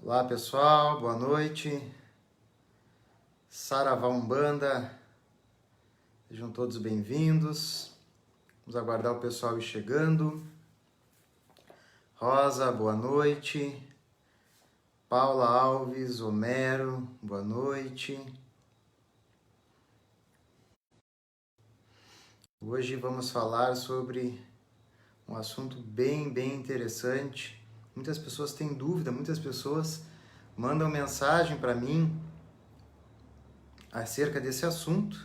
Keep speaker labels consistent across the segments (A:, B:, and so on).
A: Olá pessoal, boa noite. Saravá Umbanda, sejam todos bem-vindos. Vamos aguardar o pessoal ir chegando. Rosa, boa noite. Paula Alves, Homero, boa noite. Hoje vamos falar sobre um assunto bem interessante. Muitas pessoas têm dúvida, muitas pessoas mandam mensagem para mim acerca desse assunto.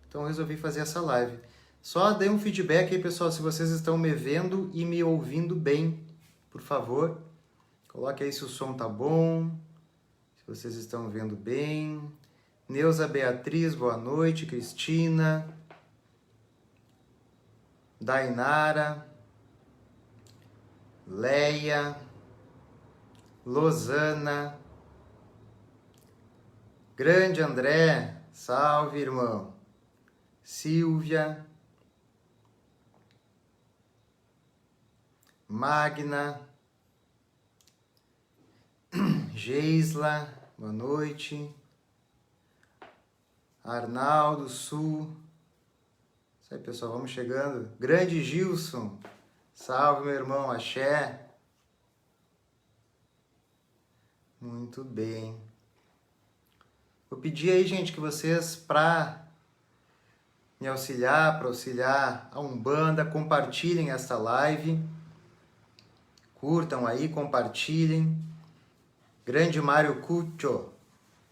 A: Então eu resolvi fazer essa live. Só dê um feedback aí, pessoal, se vocês estão me vendo e me ouvindo bem, por favor. Coloque aí se o som tá bom, se vocês estão vendo bem. Neuza Beatriz, boa noite. Cristina, Dainara, Leia, Losana, Grande André, salve irmão, Silvia, Magna, Geisla, boa noite, Arnaldo, Sul, isso aí pessoal, vamos chegando, Grande Gilson, salve meu irmão, axé. Muito bem. Vou pedir aí, gente, que vocês, para me auxiliar, para auxiliar a Umbanda, compartilhem esta live. Curtam aí, compartilhem. Grande Mário Cuccio,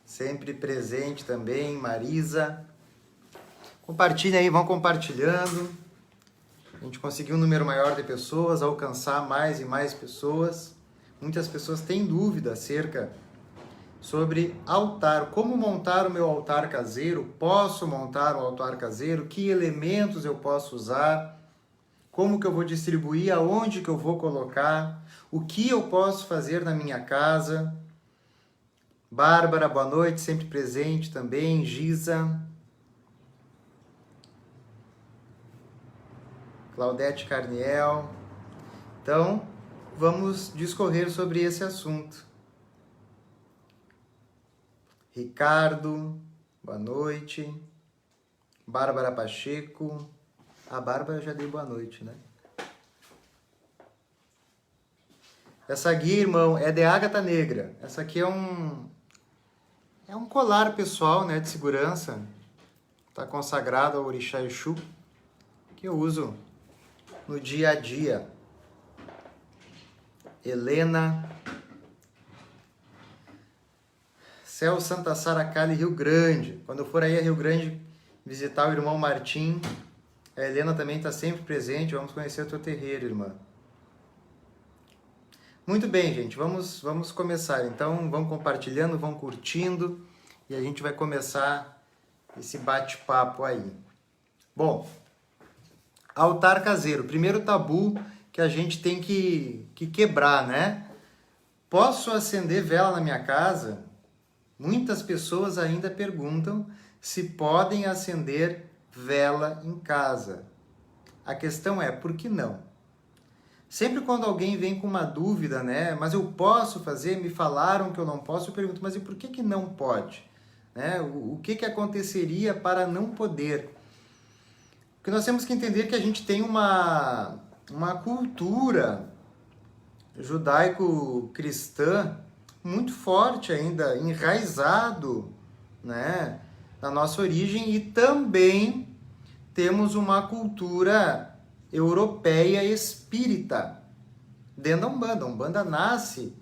A: sempre presente também, Marisa. Compartilhem aí, vão compartilhando. A gente conseguiu um número maior de pessoas, alcançar mais e mais pessoas. Muitas pessoas têm dúvida acerca sobre altar, como montar o meu altar caseiro, posso montar um altar caseiro, que elementos eu posso usar, como que eu vou distribuir, aonde que eu vou colocar, o que eu posso fazer na minha casa. Bárbara, boa noite, sempre presente também, Giza. Claudete Carniel. Então, vamos discorrer sobre esse assunto. Ricardo, boa noite. Bárbara Pacheco. A Bárbara já dei boa noite, né? Essa guia, irmão, é de ágata negra. Essa aqui é um colar pessoal, né, de segurança. Está consagrado ao Orixá Exu, que eu uso no dia a dia. Helena, Céu Santa Sara Cali, Rio Grande. Quando eu for aí a Rio Grande visitar o irmão Martim, a Helena também está sempre presente. Vamos conhecer o teu terreiro, irmã. Muito bem, gente. Vamos começar. Então, vão compartilhando, vão curtindo e a gente vai começar esse bate-papo aí. Bom, altar caseiro. Primeiro tabu que a gente tem que quebrar, né? Posso acender vela na minha casa? Muitas pessoas ainda perguntam se podem acender vela em casa. A questão é, por que não? Sempre quando alguém vem com uma dúvida, né? Mas eu posso fazer? Me falaram que eu não posso. Eu pergunto, mas e por que não pode? Né? O que aconteceria para não poder? Porque nós temos que entender que a gente tem uma cultura judaico-cristã muito forte ainda, enraizado, né, na nossa origem, e também temos uma cultura europeia espírita dentro da Umbanda. A Umbanda nasce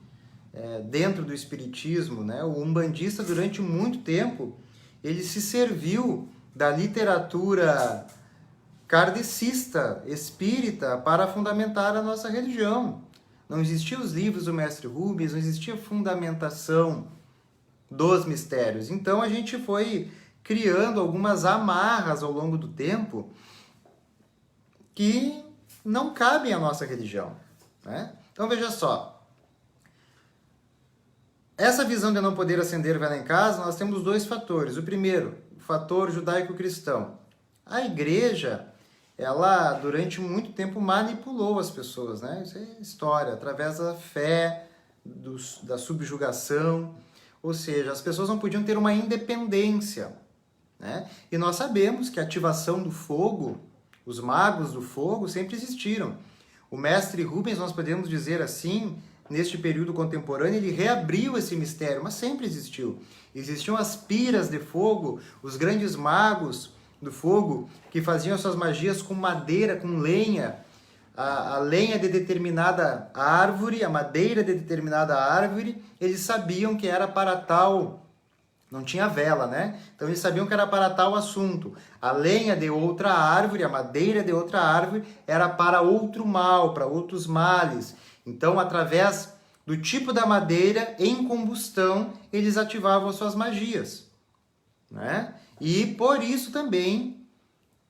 A: dentro do espiritismo, né? O umbandista, durante muito tempo, ele se serviu da literatura kardecista, espírita, para fundamentar a nossa religião. Não existiam os livros do Mestre Rubens, não existia fundamentação dos mistérios. Então a gente foi criando algumas amarras ao longo do tempo que não cabem à nossa religião, né? Então veja só, essa visão de não poder acender vela em casa, nós temos dois fatores. O primeiro, o fator judaico-cristão. A igreja, ela durante muito tempo manipulou as pessoas, né? Isso é história, através da fé, da subjugação, ou seja, as pessoas não podiam ter uma independência, né? E nós sabemos que a ativação do fogo, os magos do fogo sempre existiram. O mestre Rubens, nós podemos dizer assim, neste período contemporâneo, ele reabriu esse mistério, mas sempre existiu. Existiam as piras de fogo, os grandes magos do fogo, que faziam suas magias com madeira, com lenha, a lenha de determinada árvore, a madeira de determinada árvore, eles sabiam que era para tal, não tinha vela, né? Então eles sabiam que era para tal assunto. A lenha de outra árvore, a madeira de outra árvore, era para outro mal, para outros males. Então, através do tipo da madeira, em combustão, eles ativavam suas magias, né? E por isso também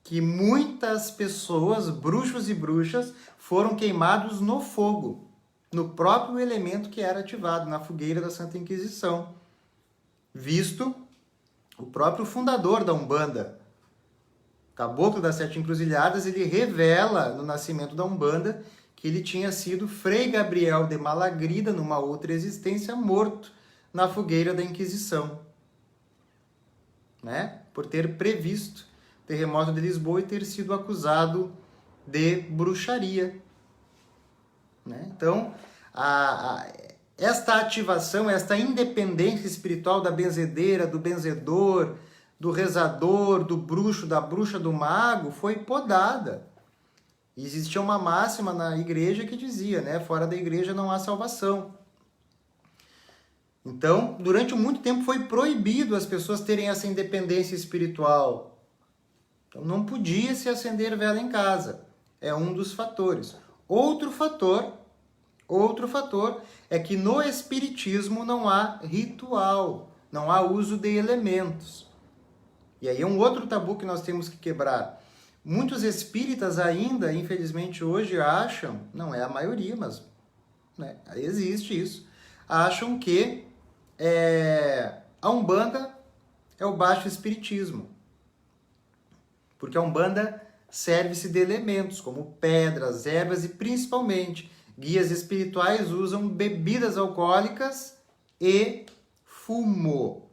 A: que muitas pessoas, bruxos e bruxas, foram queimados no fogo, no próprio elemento que era ativado, na fogueira da Santa Inquisição. Visto o próprio fundador da Umbanda, Caboclo das Sete Encruzilhadas, ele revela no nascimento da Umbanda que ele tinha sido Frei Gabriel de Malagrida, numa outra existência, morto na fogueira da Inquisição, né? Por ter previsto o terremoto de Lisboa e ter sido acusado de bruxaria, né? Então, esta ativação, esta independência espiritual da benzedeira, do benzedor, do rezador, do bruxo, da bruxa, do mago, foi podada. E existia uma máxima na igreja que dizia, né? Fora da igreja não há salvação. Então, durante muito tempo foi proibido as pessoas terem essa independência espiritual. Então, não podia se acender vela em casa. É um dos fatores. Outro fator é que no espiritismo não há ritual, não há uso de elementos. E aí é um outro tabu que nós temos que quebrar. Muitos espíritas ainda, infelizmente hoje, acham, não é a maioria, mas né, existe isso, acham que a Umbanda é o baixo espiritismo. Porque a Umbanda serve-se de elementos, como pedras, ervas e principalmente guias espirituais usam bebidas alcoólicas e fumo,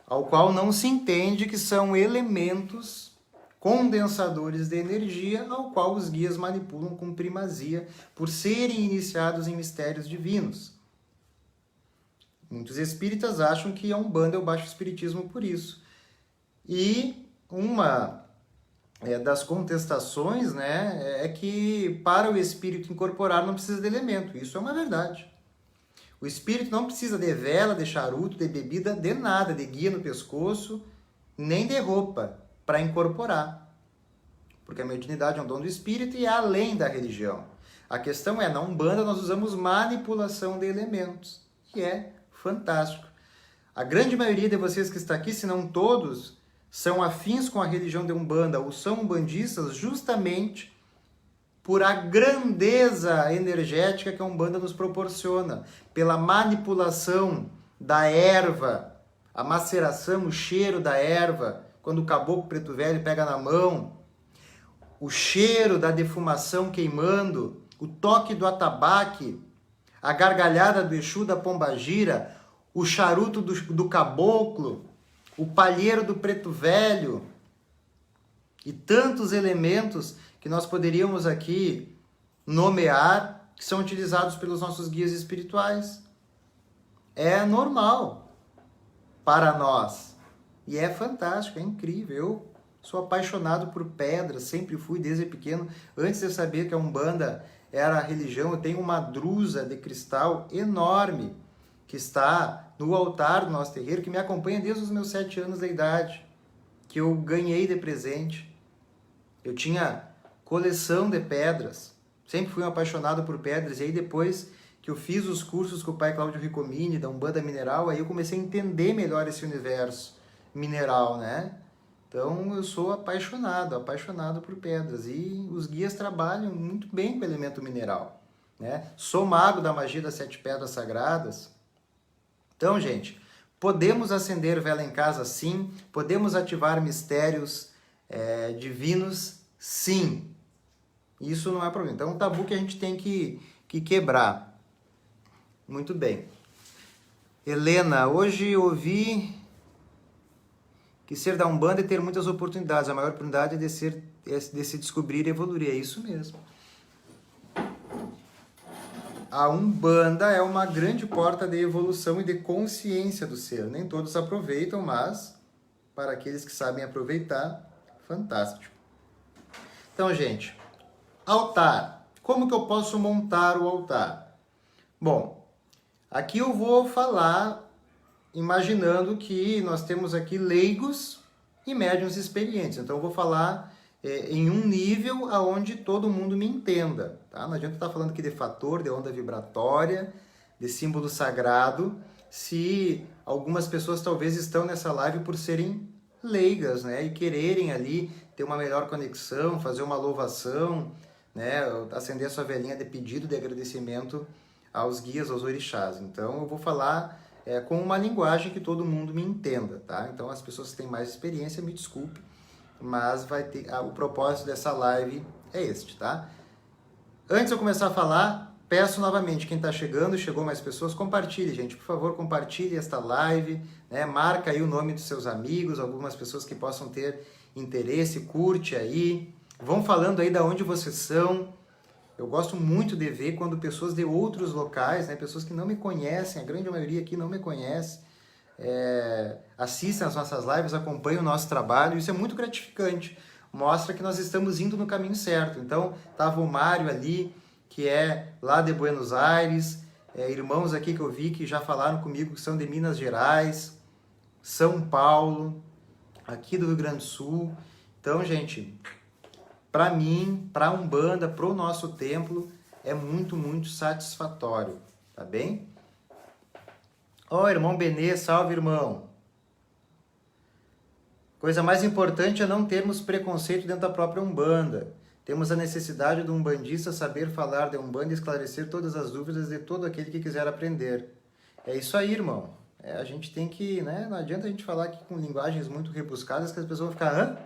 A: ao qual não se entende que são elementos condensadores de energia, ao qual os guias manipulam com primazia por serem iniciados em mistérios divinos. Muitos espíritas acham que a Umbanda é o baixo espiritismo por isso. E uma das contestações, né, é que para o espírito incorporar não precisa de elemento. Isso é uma verdade. O espírito não precisa de vela, de charuto, de bebida, de nada, de guia no pescoço, nem de roupa para incorporar. Porque a mediunidade é um dom do espírito e é além da religião. A questão é, na Umbanda nós usamos manipulação de elementos, que é fantástico. A grande maioria de vocês que está aqui, se não todos, são afins com a religião de Umbanda ou são umbandistas justamente por a grandeza energética que a Umbanda nos proporciona, pela manipulação da erva, a maceração, o cheiro da erva, quando o caboclo preto velho pega na mão, o cheiro da defumação queimando, o toque do atabaque, a gargalhada do Exu da pombagira, o charuto do caboclo, o palheiro do preto velho e tantos elementos que nós poderíamos aqui nomear, que são utilizados pelos nossos guias espirituais. É normal para nós. E é fantástico, é incrível. Eu sou apaixonado por pedras, sempre fui desde pequeno. Antes de eu saber que a Umbanda era a religião, eu tenho uma drusa de cristal enorme que está no altar do nosso terreiro, que me acompanha desde os meus 7 anos de idade, que eu ganhei de presente. Eu tinha coleção de pedras, sempre fui um apaixonado por pedras, e aí depois que eu fiz os cursos com o pai Cláudio Ricomini, da Umbanda Mineral, aí eu comecei a entender melhor esse universo mineral, né? Então eu sou apaixonado por pedras, e os guias trabalham muito bem com o elemento mineral, né? Sou mago da magia das 7 pedras sagradas. Então, gente, podemos acender vela em casa, sim. Podemos ativar mistérios divinos, sim. Isso não é problema. Então, é um tabu que a gente tem que quebrar. Muito bem. Helena, hoje ouvi que ser da Umbanda é ter muitas oportunidades. A maior oportunidade é de se descobrir e evoluir. É isso mesmo. A Umbanda é uma grande porta de evolução e de consciência do ser. Nem todos aproveitam, mas para aqueles que sabem aproveitar, fantástico. Então, gente, altar. Como que eu posso montar o altar? Bom, aqui eu vou falar imaginando que nós temos aqui leigos e médiuns experientes. Então eu vou falar em um nível aonde todo mundo me entenda. Tá? Não adianta estar falando aqui de fator, de onda vibratória, de símbolo sagrado, se algumas pessoas talvez estão nessa live por serem leigas, né? E quererem ali ter uma melhor conexão, fazer uma louvação, né? Acender a sua velhinha de pedido, de agradecimento aos guias, aos orixás. Então eu vou falar com uma linguagem que todo mundo me entenda, tá? Então as pessoas que têm mais experiência, me desculpe, mas vai ter o propósito dessa live é este, tá? Antes de eu começar a falar, peço novamente, quem está chegando, chegou mais pessoas, compartilhe, gente, por favor, compartilhe esta live, né? Marca aí o nome dos seus amigos, algumas pessoas que possam ter interesse, curte aí, vão falando aí de onde vocês são. Eu gosto muito de ver quando pessoas de outros locais, né, pessoas que não me conhecem, a grande maioria aqui não me conhece, assistem às nossas lives, acompanham o nosso trabalho, isso é muito gratificante, mostra que nós estamos indo no caminho certo. Então, estava o Mário ali, que é lá de Buenos Aires, irmãos aqui que eu vi que já falaram comigo que são de Minas Gerais, São Paulo, aqui do Rio Grande do Sul. Então, gente, para mim, para a Umbanda, para o nosso templo, é muito, muito satisfatório, tá bem? Ó, irmão Benê, salve, irmão. Coisa mais importante é não termos preconceito dentro da própria Umbanda. Temos a necessidade do umbandista saber falar de Umbanda e esclarecer todas as dúvidas de todo aquele que quiser aprender. É isso aí, irmão. A gente tem que, né? Não adianta a gente falar aqui com linguagens muito rebuscadas que as pessoas vão ficar, hã?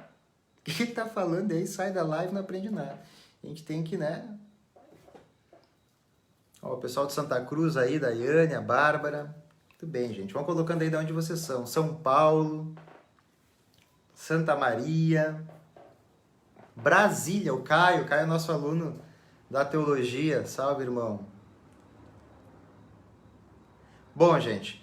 A: O que ele tá falando aí? Sai da live e não aprende nada. A gente tem que, né? Ó, o pessoal de Santa Cruz aí, Daiane, a Bárbara. Muito bem, gente. Vão colocando aí de onde vocês são. São Paulo, Santa Maria, Brasília, o Caio. O Caio é nosso aluno da teologia. Salve, irmão. Bom, gente.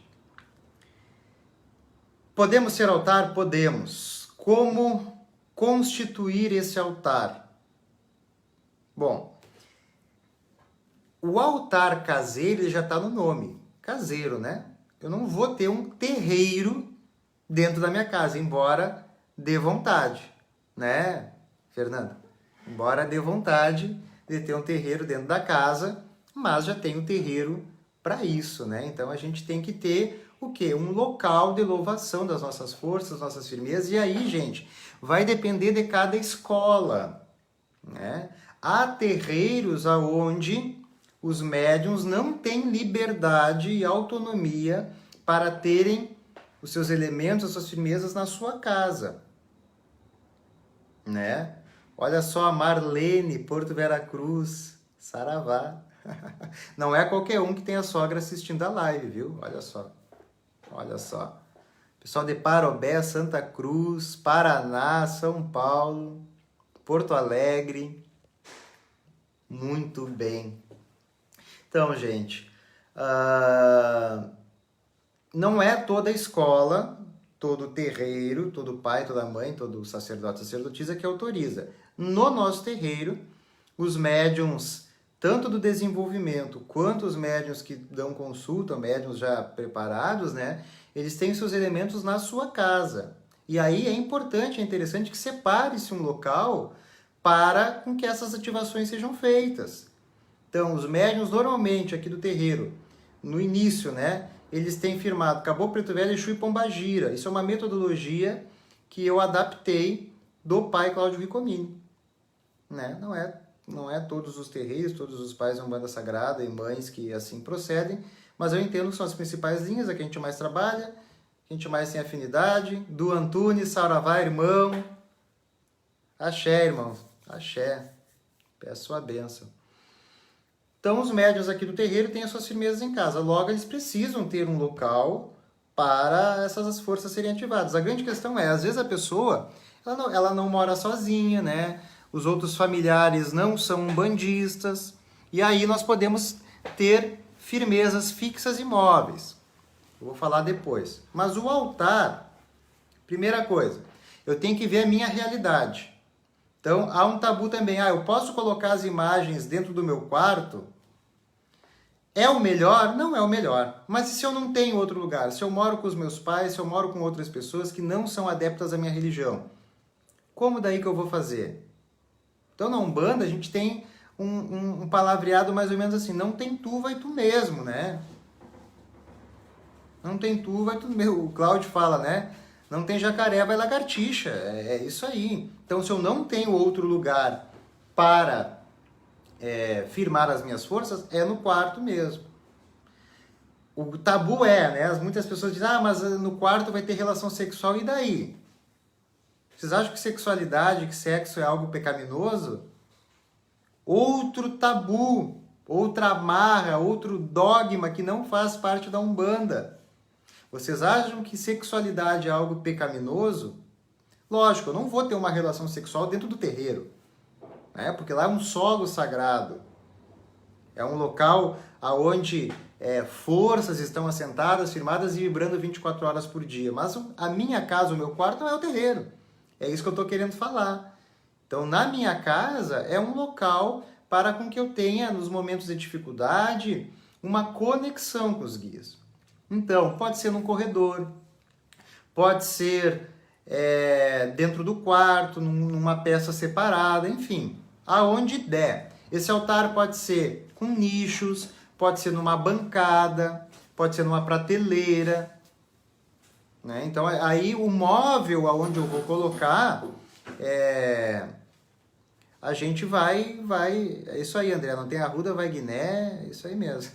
A: Podemos ser altar? Podemos. Como constituir esse altar? Bom, o altar caseiro ele já está no nome, caseiro, né? Eu não vou ter um terreiro dentro da minha casa, embora dê vontade, né, Fernanda? Embora dê vontade de ter um terreiro dentro da casa, mas já tem um terreiro para isso, né? Então a gente tem que ter o quê? Um local de louvação das nossas forças, das nossas firmezas, e aí, gente, vai depender de cada escola, né? Há terreiros aonde os médiuns não têm liberdade e autonomia para terem os seus elementos, as suas firmezas na sua casa, né? Olha só a Marlene, Porto Veracruz, Saravá. Não é qualquer um que tem a sogra assistindo a live, viu? Olha só. Olha só. Pessoal de Parobé, Santa Cruz, Paraná, São Paulo, Porto Alegre. Muito bem. Então, gente, não é toda escola, todo terreiro, todo pai, toda mãe, todo sacerdote, sacerdotisa que autoriza. No nosso terreiro, os médiuns, tanto do desenvolvimento quanto os médiuns que dão consulta, médiuns já preparados, né? Eles têm seus elementos na sua casa. E aí é importante, é interessante que separe-se um local para com que essas ativações sejam feitas. Então, os médiuns normalmente aqui do terreiro, no início, né? Eles têm firmado Caboclo Preto Velho, Exu e Pombagira. Isso é uma metodologia que eu adaptei do pai Cláudio Vicomini, né? Não é todos os terreiros, todos os pais de Umbanda Sagrada e mães que assim procedem, mas eu entendo que são as principais linhas, a que a gente mais trabalha, que a gente mais tem afinidade. Du Antunes, Sauravá, irmão. Axé, irmão. Axé. Peço a bênção. Então, os médiuns aqui do terreiro têm as suas firmezas em casa. Logo, eles precisam ter um local para essas forças serem ativadas. A grande questão é, às vezes a pessoa, ela não mora sozinha, né? Os outros familiares não são umbandistas. E aí nós podemos ter firmezas fixas e móveis. Eu vou falar depois. Mas o altar, primeira coisa, eu tenho que ver a minha realidade. Então, há um tabu também. Eu posso colocar as imagens dentro do meu quarto? É o melhor? Não é o melhor. Mas e se eu não tenho outro lugar? Se eu moro com os meus pais, se eu moro com outras pessoas que não são adeptas à minha religião? Como daí que eu vou fazer? Então, na Umbanda, a gente tem um palavreado mais ou menos assim, não tem tu, vai tu mesmo, né? Não tem tu, vai tu mesmo. O Cláudio fala, né? Não tem jacaré, vai lagartixa. É isso aí. Então, se eu não tenho outro lugar para firmar as minhas forças, é no quarto mesmo. O tabu né? Muitas pessoas dizem, mas no quarto vai ter relação sexual, e daí? Vocês acham que sexualidade, que sexo é algo pecaminoso? Outro tabu, outra amarra, outro dogma que não faz parte da Umbanda. Vocês acham que sexualidade é algo pecaminoso? Lógico, eu não vou ter uma relação sexual dentro do terreiro, né? Porque lá é um solo sagrado. É um local onde forças estão assentadas, firmadas e vibrando 24 horas por dia. Mas a minha casa, o meu quarto, não é o terreiro. É isso que eu estou querendo falar. Então, na minha casa, é um local para com que eu tenha, nos momentos de dificuldade, uma conexão com os guias. Então, pode ser num corredor, pode ser dentro do quarto, numa peça separada, enfim, aonde der. Esse altar pode ser com nichos, pode ser numa bancada, pode ser numa prateleira, né? Então, aí o móvel aonde eu vou colocar, a gente vai... É isso aí, André, não tem arruda, vai Guiné, é isso aí mesmo.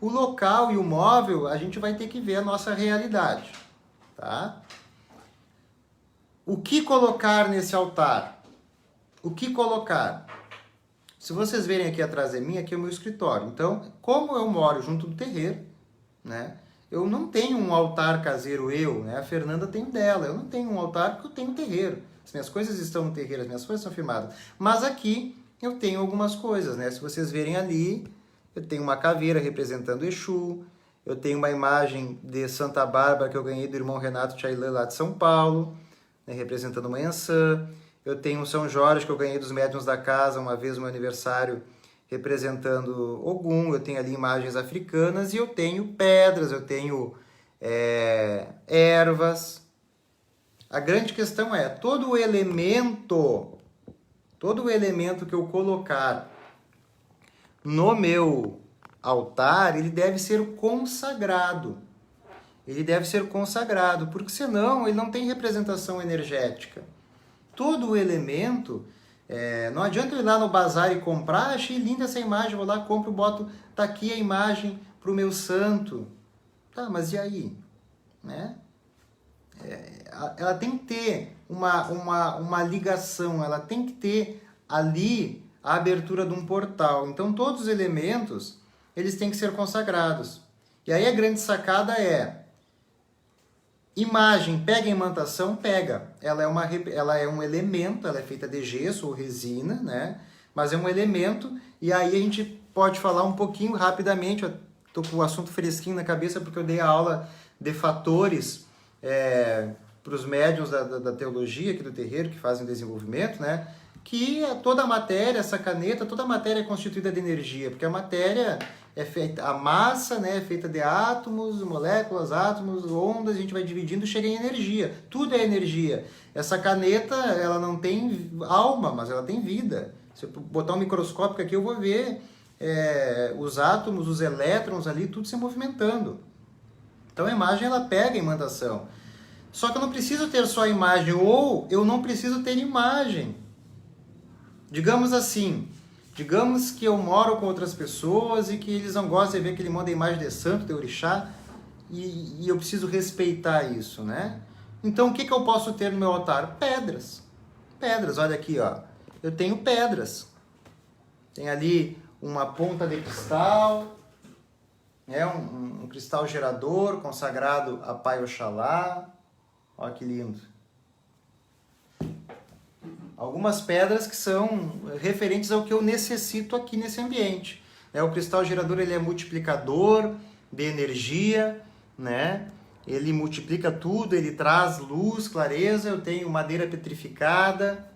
A: O local e o móvel, a gente vai ter que ver a nossa realidade, tá? O que colocar nesse altar? O que colocar? Se vocês verem aqui atrás de mim, aqui é o meu escritório. Então, como eu moro junto do terreiro, né? Eu não tenho um altar caseiro, né? A Fernanda tem o dela. Eu não tenho um altar porque eu tenho um terreiro. As minhas coisas estão no terreiro, as minhas coisas são firmadas. Mas aqui eu tenho algumas coisas, né? Se vocês verem ali, eu tenho uma caveira representando Exu, eu tenho uma imagem de Santa Bárbara que eu ganhei do irmão Renato Chailan lá de São Paulo, né, representando Manhãçã. Eu tenho um São Jorge que eu ganhei dos médiuns da casa uma vez no meu aniversário, representando Ogum. Eu tenho ali imagens africanas e eu tenho pedras, eu tenho ervas. A grande questão é, todo o elemento que eu colocar no meu altar, ele deve ser consagrado. Ele deve ser consagrado, porque senão ele não tem representação energética. Todo o elemento, não adianta eu ir lá no bazar e comprar, achei linda essa imagem, vou lá, compro, boto, tá aqui a imagem para o meu santo. Tá, mas e aí? Né? Ela tem que ter uma ligação, ela tem que ter ali a abertura de um portal. Então, todos os elementos, eles têm que ser consagrados. E aí a grande sacada imagem, pega a imantação? Pega. Ela é um elemento, ela é feita de gesso ou resina, né? Mas é um elemento, e aí a gente pode falar um pouquinho rapidamente, eu tô com o assunto fresquinho na cabeça, porque eu dei a aula de fatores para os médiuns da teologia aqui do terreiro, que fazem desenvolvimento, né? Que toda a matéria, essa caneta, toda a matéria é constituída de energia, porque a matéria é feita, a massa, né, é feita de átomos, moléculas, átomos, ondas, a gente vai dividindo, chega em energia. Tudo é energia. Essa caneta, ela não tem alma, mas ela tem vida. Se eu botar um microscópio aqui, eu vou ver os átomos, os elétrons ali, tudo se movimentando. Então a imagem, ela pega a imantação. Só que eu não preciso ter só a imagem, ou eu não preciso ter imagem. Digamos assim, digamos que eu moro com outras pessoas e que eles não gostam de ver aquele monte de imagem de santo, de orixá, e eu preciso respeitar isso, né? Então, o que eu posso ter no meu altar? Pedras. Pedras, olha aqui, ó. Eu tenho pedras. Tem ali uma ponta de cristal, né? Um cristal gerador consagrado a Pai Oxalá. Olha que lindo. Algumas pedras que são referentes ao que eu necessito aqui nesse ambiente. O cristal gerador ele é multiplicador de energia, né? Ele multiplica tudo, ele traz luz, clareza. Eu tenho madeira petrificada,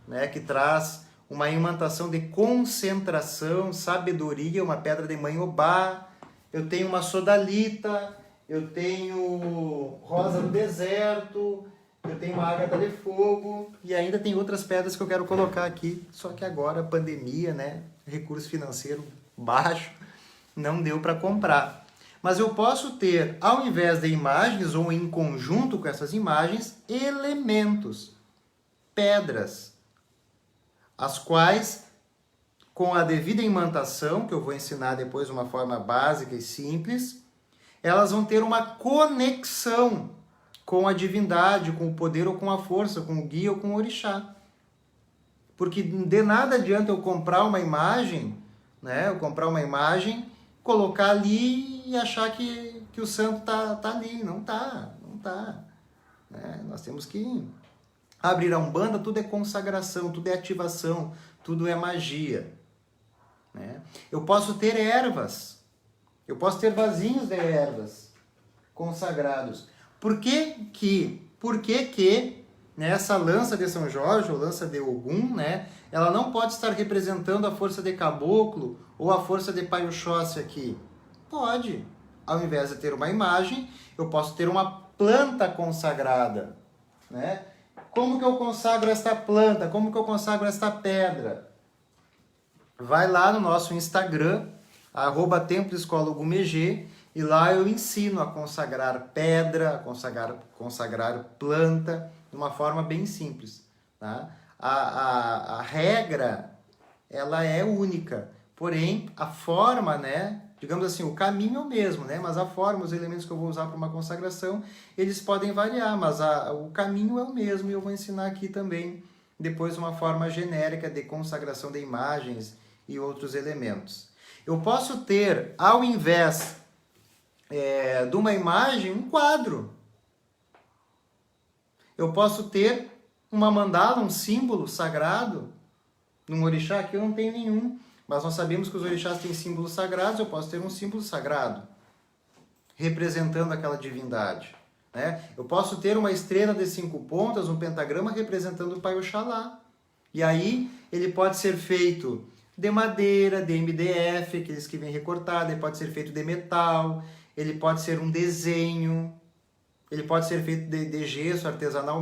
A: né? Que traz uma imantação de concentração, sabedoria, uma pedra de Manhobá. Eu tenho uma sodalita, eu tenho rosa do deserto, eu tenho uma ágata de fogo e ainda tem outras pedras que eu quero colocar aqui, só que agora, pandemia, né? Recurso financeiro baixo, não deu para comprar. Mas eu posso ter, ao invés de imagens ou em conjunto com essas imagens, elementos, pedras, as quais, com a devida imantação, que eu vou ensinar depois de uma forma básica e simples, elas vão ter uma conexão com a divindade, com o poder ou com a força, com o guia ou com o orixá. Porque de nada adianta eu comprar uma imagem, né? Eu comprar uma imagem, colocar ali e achar que o santo tá ali. Não tá. Né? Nós temos que abrir a Umbanda, tudo é consagração, tudo é ativação, tudo é magia. Né? Eu posso ter ervas, eu posso ter vasinhos de ervas consagrados. Por que essa lança de São Jorge, ou lança de Ogum, né, ela não pode estar representando a força de caboclo ou a força de Pai Oxóssi aqui? Pode. Ao invés de ter uma imagem, eu posso ter uma planta consagrada. Né? Como que eu consagro esta planta? Como que eu consagro esta pedra? Vai lá no nosso Instagram, @TemploEscolaOgumEG, e lá eu ensino a consagrar pedra, a consagrar planta, de uma forma bem simples. Tá? A regra, ela é única, porém a forma, né, digamos assim, o caminho é o mesmo, né, mas a forma, os elementos que eu vou usar para uma consagração, eles podem variar, mas o caminho é o mesmo e eu vou ensinar aqui também, depois uma forma genérica de consagração de imagens e outros elementos. Eu posso ter, ao invés de uma imagem, um quadro. Eu posso ter uma mandala, um símbolo sagrado, num orixá, que eu não tenho nenhum, mas nós sabemos que os orixás têm símbolos sagrados, eu posso ter um símbolo sagrado, representando aquela divindade. Né? Eu posso ter uma estrela de 5 pontas, um pentagrama, representando o Pai Oxalá. E aí, ele pode ser feito de madeira, de MDF, aqueles que vêm recortado, ele pode ser feito de metal, ele pode ser um desenho, ele pode ser feito de gesso artesanal,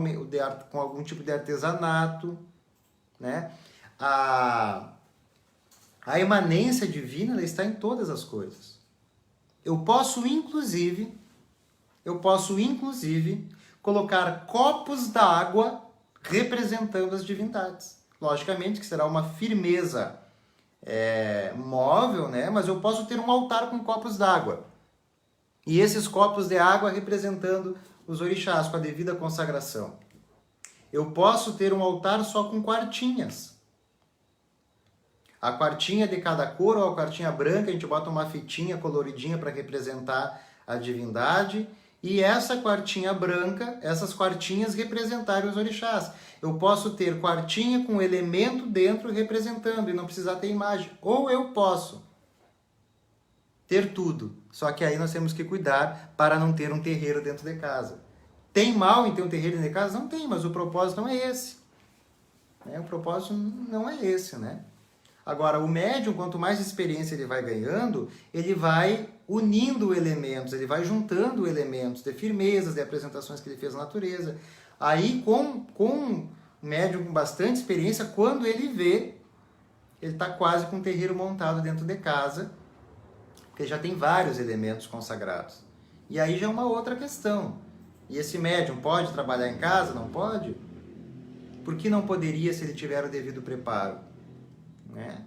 A: com algum tipo de artesanato. Né? A imanência divina, ela está em todas as coisas. Eu posso, inclusive, colocar copos d'água representando as divindades. Logicamente que será uma firmeza móvel, né? Mas eu posso ter um altar com copos d'água. E esses copos de água representando os orixás, com a devida consagração. Eu posso ter um altar só com quartinhas. A quartinha de cada cor, ou a quartinha branca, a gente bota uma fitinha coloridinha para representar a divindade. E essa quartinha branca, essas quartinhas representarem os orixás. Eu posso ter quartinha com elemento dentro representando e não precisar ter imagem. Ou eu posso ter tudo. Só que aí nós temos que cuidar para não ter um terreiro dentro de casa. Tem mal em ter um terreiro dentro de casa? Não tem, mas o propósito não é esse. O propósito não é esse, né? Agora, o médium, quanto mais experiência ele vai ganhando, ele vai unindo elementos, ele vai juntando elementos de firmezas, de apresentações que ele fez na natureza. Aí, com um médium com bastante experiência, quando ele vê, ele está quase com um terreiro montado dentro de casa, porque já tem vários elementos consagrados. E aí já é uma outra questão. E esse médium pode trabalhar em casa? Não pode? Por que não poderia se ele tiver o devido preparo? Né?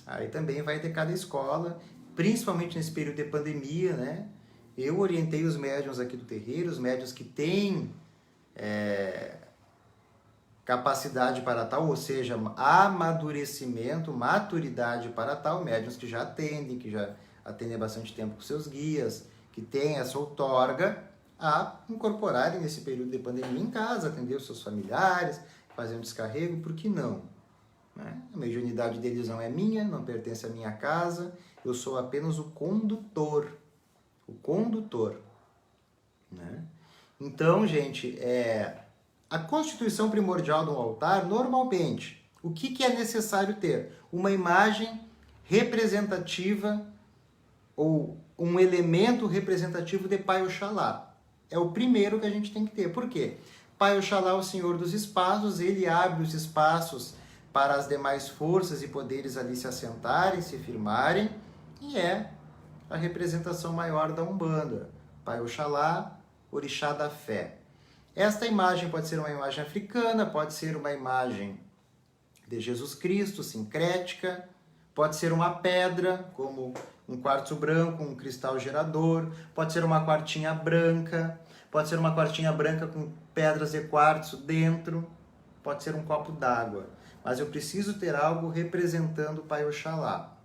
A: Aí também vai ter cada escola, principalmente nesse período de pandemia, né? Eu orientei os médiuns aqui do terreiro, os médiuns que têm capacidade para tal, ou seja, amadurecimento, maturidade para tal, médiuns que já atendem, que já atendem há bastante tempo com seus guias, que têm essa outorga, a incorporarem nesse período de pandemia em casa, atender os seus familiares, fazer um descarrego, por que não? Né? A mediunidade deles não é minha, não pertence à minha casa, eu sou apenas o condutor. O condutor. Né? Então, gente, a constituição primordial de um altar, normalmente, o que é necessário ter? Uma imagem representativa ou um elemento representativo de Pai Oxalá. É o primeiro que a gente tem que ter. Por quê? Pai Oxalá é o Senhor dos espaços, ele abre os espaços para as demais forças e poderes ali se assentarem, se firmarem, e é a representação maior da Umbanda. Pai Oxalá, Orixá da Fé. Esta imagem pode ser uma imagem africana, pode ser uma imagem de Jesus Cristo, sincrética, pode ser uma pedra, como um quartzo branco, um cristal gerador, pode ser uma quartinha branca, pode ser uma quartinha branca com pedras de quartzo dentro, pode ser um copo d'água. Mas eu preciso ter algo representando o Pai Oxalá.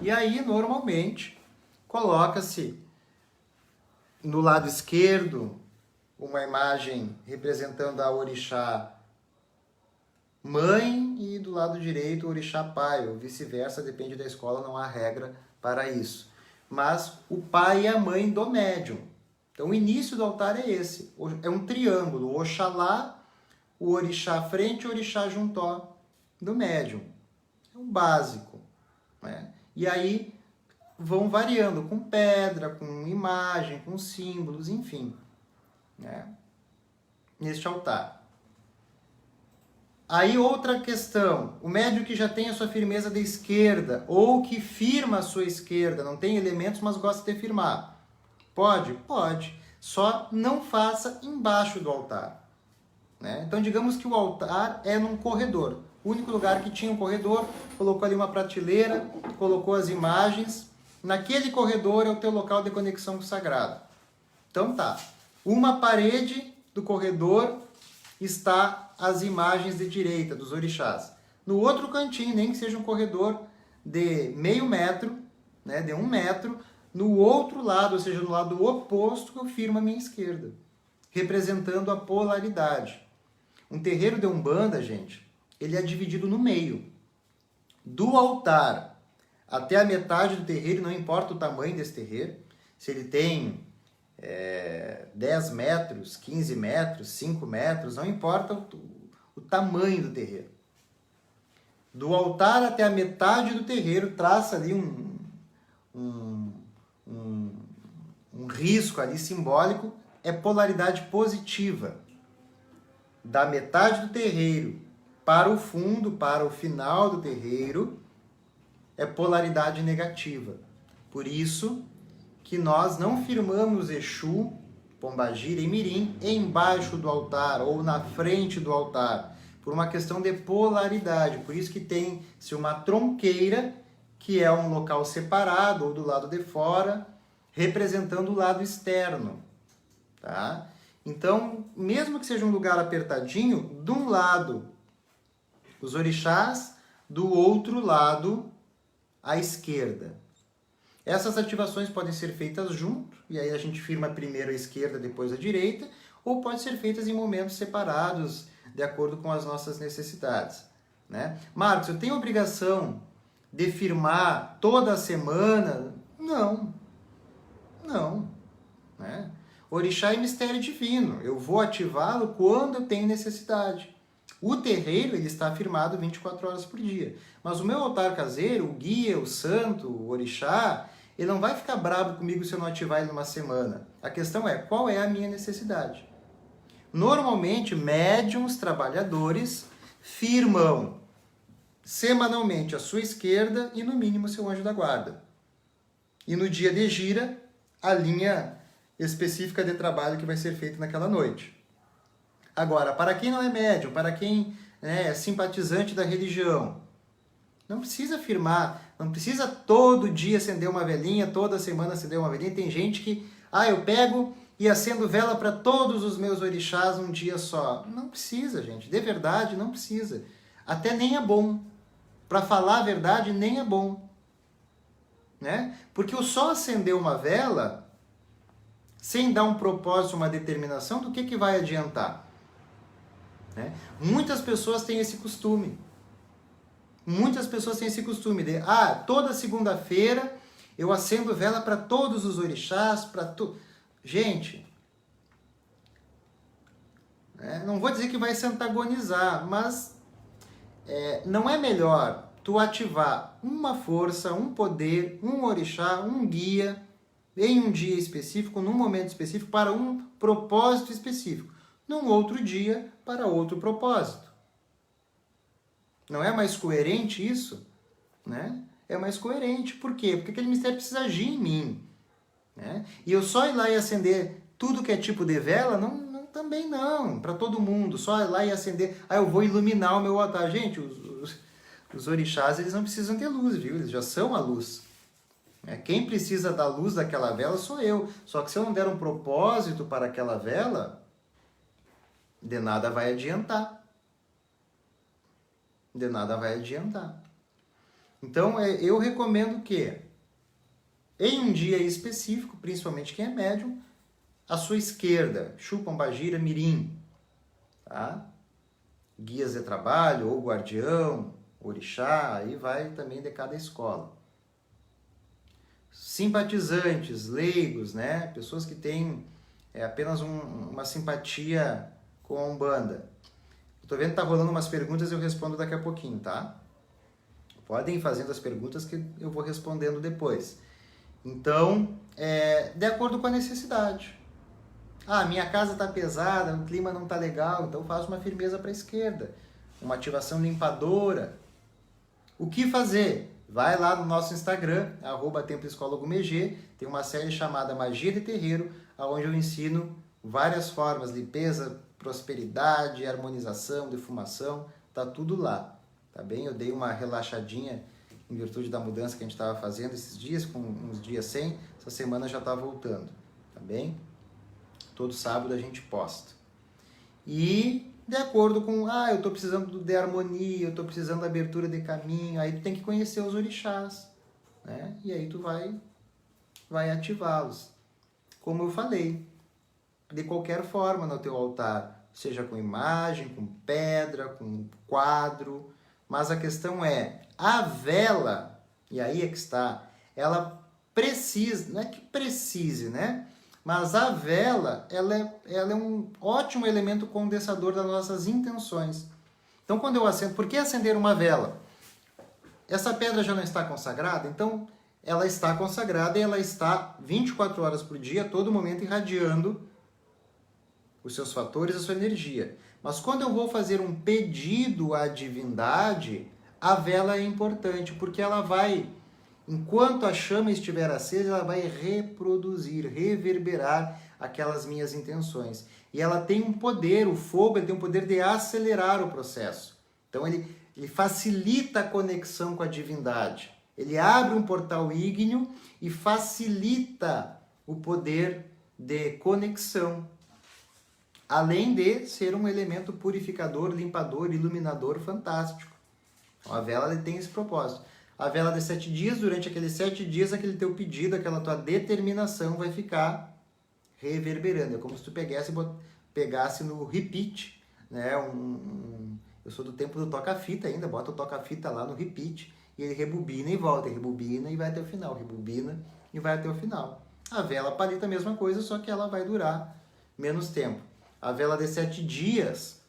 A: E aí, normalmente, coloca-se no lado esquerdo uma imagem representando a Orixá Mãe e do lado direito o Orixá Pai, ou vice-versa, depende da escola, não há regra para isso. Mas o pai e a mãe do médium. Então o início do altar é esse, é um triângulo, o Oxalá, o Orixá à frente e o Orixá juntó do médium. É um básico. Né? E aí vão variando com pedra, com imagem, com símbolos, enfim. Né? Neste altar. Aí outra questão, o médium que já tem a sua firmeza de esquerda, ou que firma a sua esquerda, não tem elementos, mas gosta de firmar. Pode? Pode. Só não faça embaixo do altar. Né? Então digamos que o altar é num corredor. O único lugar que tinha um corredor, colocou ali uma prateleira, colocou as imagens. Naquele corredor é o teu local de conexão com o sagrado. Então tá. Uma parede do corredor está as imagens de direita dos orixás. No outro cantinho, nem que seja um corredor de meio metro, né, de 1 metro, no outro lado, ou seja, no lado oposto, eu firmo a minha esquerda, representando a polaridade. Um terreiro de Umbanda, gente, ele é dividido no meio. Do altar até a metade do terreiro, não importa o tamanho desse terreiro, se ele tem 10 metros, 15 metros, 5 metros, não importa o tamanho do terreiro. Do altar até a metade do terreiro, traça ali um risco ali simbólico, é polaridade positiva. Da metade do terreiro para o fundo, para o final do terreiro, é polaridade negativa. Por isso que nós não firmamos Exu, Pombagira e Mirim embaixo do altar ou na frente do altar, por uma questão de polaridade. Por isso que tem-se uma tronqueira, que é um local separado ou do lado de fora, representando o lado externo. Tá? Então, mesmo que seja um lugar apertadinho, de um lado os orixás, do outro lado a esquerda. Essas ativações podem ser feitas junto, e aí a gente firma primeiro a esquerda, depois a direita, ou pode ser feitas em momentos separados, de acordo com as nossas necessidades. Né? Marcos, eu tenho obrigação de firmar toda semana? Não. Não. Né? Orixá é mistério divino. Eu vou ativá-lo quando eu tenho necessidade. O terreiro ele está firmado 24 horas por dia. Mas o meu altar caseiro, o guia, o santo, o orixá, ele não vai ficar bravo comigo se eu não ativar ele numa semana. A questão é, qual é a minha necessidade? Normalmente, médiuns trabalhadores firmam semanalmente a sua esquerda e, no mínimo, seu anjo da guarda. E no dia de gira, a linha específica de trabalho que vai ser feita naquela noite. Agora, para quem não é médium, para quem é simpatizante da religião, não precisa firmar, não precisa todo dia acender uma velhinha, toda semana acender uma velhinha. Tem gente que, eu pego e acendo vela para todos os meus orixás um dia só. Não precisa, gente. De verdade, não precisa. Até nem é bom. Para falar a verdade, nem é bom. Né? Porque o só acender uma vela, sem dar um propósito, uma determinação, do que vai adiantar? Né? Muitas pessoas têm esse costume. Muitas pessoas têm esse costume de, toda segunda-feira eu acendo vela para todos os orixás, para tudo. Gente, não vou dizer que vai se antagonizar, mas não é melhor tu ativar uma força, um poder, um orixá, um guia, em um dia específico, num momento específico, para um propósito específico, num outro dia, para outro propósito. Não é mais coerente isso? Né? É mais coerente. Por quê? Porque aquele mistério precisa agir em mim. Né? E eu só ir lá e acender tudo que é tipo de vela, também não, para todo mundo. Só ir lá e acender, eu vou iluminar o meu altar. Gente, os orixás, eles não precisam ter luz, viu? Eles já são a luz. Quem precisa da luz daquela vela sou eu. Só que se eu não der um propósito para aquela vela, de nada vai adiantar. De nada vai adiantar. Então, eu recomendo que, em um dia específico, principalmente quem é médium, à sua esquerda, Chupambagira Mirim, tá? Guias de trabalho, ou guardião, orixá, aí vai também de cada escola. Simpatizantes, leigos, né? Pessoas que têm apenas uma simpatia com a Umbanda. Estou vendo que tá rolando umas perguntas, eu respondo daqui a pouquinho, tá? Podem ir fazendo as perguntas que eu vou respondendo depois. Então, de acordo com a necessidade. Minha casa está pesada, o clima não está legal, então faço uma firmeza para a esquerda. Uma ativação limpadora. O que fazer? Vai lá no nosso Instagram, @TemploEscolaGumeg, tem uma série chamada Magia de Terreiro, onde eu ensino várias formas, limpeza, prosperidade, harmonização, defumação, tá tudo lá, tá bem? Eu dei uma relaxadinha em virtude da mudança que a gente estava fazendo esses dias, com uns dias sem, essa semana já tá voltando, tá bem? Todo sábado a gente posta. E de acordo com, eu estou precisando de harmonia, eu estou precisando de abertura de caminho, aí tu tem que conhecer os orixás, né? E aí tu vai ativá-los. Como eu falei, de qualquer forma no teu altar, seja com imagem, com pedra, com quadro, mas a questão é, a vela, e aí é que está, ela precisa, não é que precise, né? Mas a vela, ela é um ótimo elemento condensador das nossas intenções. Então, quando eu acendo, por que acender uma vela? Essa pedra já não está consagrada? Então, ela está consagrada e ela está 24 horas por dia, a todo momento, irradiando os seus fatores, a sua energia. Mas quando eu vou fazer um pedido à divindade, a vela é importante, porque ela vai, enquanto a chama estiver acesa, ela vai reproduzir, reverberar aquelas minhas intenções. E ela tem um poder, o fogo, ele tem um poder de acelerar o processo. Então ele facilita a conexão com a divindade. Ele abre um portal ígneo e facilita o poder de conexão. Além de ser um elemento purificador, limpador, iluminador fantástico. Então, a vela tem esse propósito. A vela de 7 dias, durante aqueles 7 dias, aquele teu pedido, aquela tua determinação vai ficar reverberando. É como se tu pegasse no repeat, né? Eu sou do tempo do toca-fita ainda, bota o toca-fita lá no repeat e ele rebobina e volta, rebobina e vai até o final, rebobina e vai até o final. A vela palita a mesma coisa, só que ela vai durar menos tempo. A vela de 7 dias,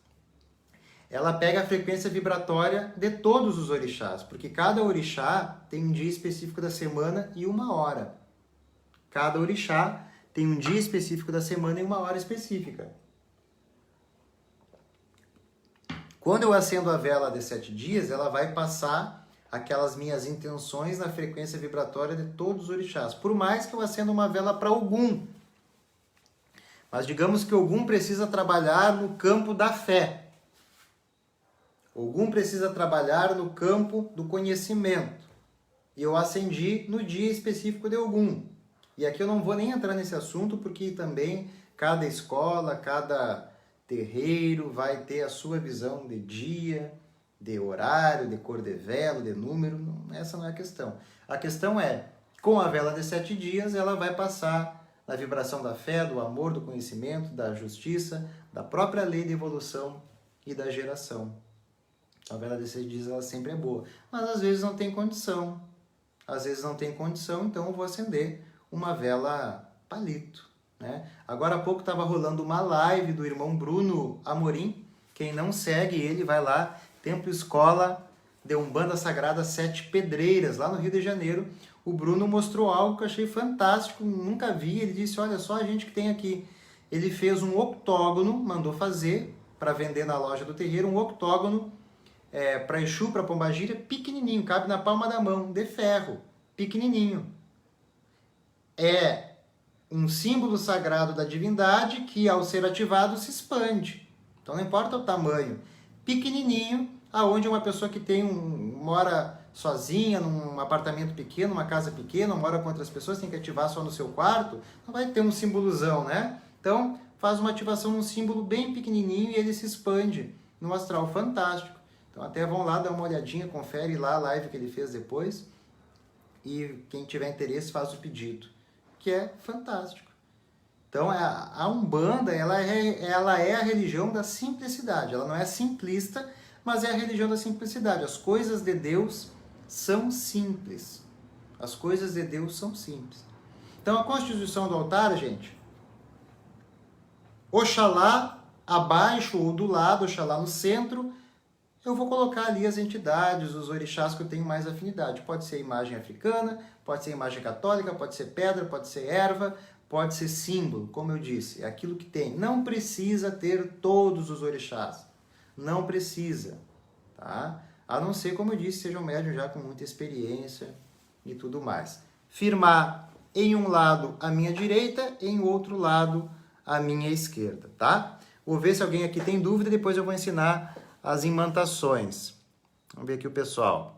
A: ela pega a frequência vibratória de todos os orixás, porque cada orixá tem um dia específico da semana e uma hora. Cada orixá tem um dia específico da semana e uma hora específica. Quando eu acendo a vela de 7 dias, ela vai passar aquelas minhas intenções na frequência vibratória de todos os orixás. Por mais que eu acenda uma vela para Ogum. Mas digamos que Ogum precisa trabalhar no campo da fé. Ogum precisa trabalhar no campo do conhecimento. E eu acendi no dia específico de Ogum. E aqui eu não vou nem entrar nesse assunto, porque também Cada escola, cada terreiro vai ter a sua visão de dia, de horário, de cor de vela, de número. Essa não é a questão. A questão é, com a vela de 7 dias, ela vai passar na vibração da fé, do amor, do conhecimento, da justiça, da própria lei de evolução e da geração. A vela de 7 dias ela sempre é boa, mas às vezes não tem condição. Às vezes não tem condição, então eu vou acender uma vela palito, né? Agora há pouco estava rolando uma live do irmão Bruno Amorim. Quem não segue ele, vai lá, Templo Escola de Umbanda Sagrada Sete Pedreiras, lá no Rio de Janeiro. O Bruno mostrou algo que eu achei fantástico, nunca vi. Ele disse, olha só a gente que tem aqui. Ele fez um octógono, mandou fazer para vender na loja do terreiro, um octógono para Exu, para Pombagira, pequenininho, cabe na palma da mão, de ferro, pequenininho. É um símbolo sagrado da divindade que, ao ser ativado, se expande. Então não importa o tamanho. Pequenininho, aonde uma pessoa que mora sozinha, num apartamento pequeno, uma casa pequena, mora com outras pessoas, tem que ativar só no seu quarto, não vai ter um símbolozão, né? Então, faz uma ativação num símbolo bem pequenininho e ele se expande num astral fantástico. Então, até vão lá dar uma olhadinha, confere lá a live que ele fez depois e quem tiver interesse faz o pedido, que é fantástico. Então, a Umbanda, ela é a religião da simplicidade. Ela não é simplista, mas é a religião da simplicidade. As coisas de Deus são simples. As coisas de Deus são simples. Então, a constituição do altar, gente, Oxalá abaixo ou do lado, Oxalá no centro, eu vou colocar ali as entidades, os orixás que eu tenho mais afinidade. Pode ser imagem africana, pode ser imagem católica, pode ser pedra, pode ser erva, pode ser símbolo, como eu disse, é aquilo que tem. Não precisa ter todos os orixás. Não precisa, tá? A não ser, como eu disse, seja um médium já com muita experiência e tudo mais. Firmar em um lado a minha direita, em outro lado a minha esquerda, tá? Vou ver se alguém aqui tem dúvida, depois eu vou ensinar as imantações. Vamos ver aqui o pessoal.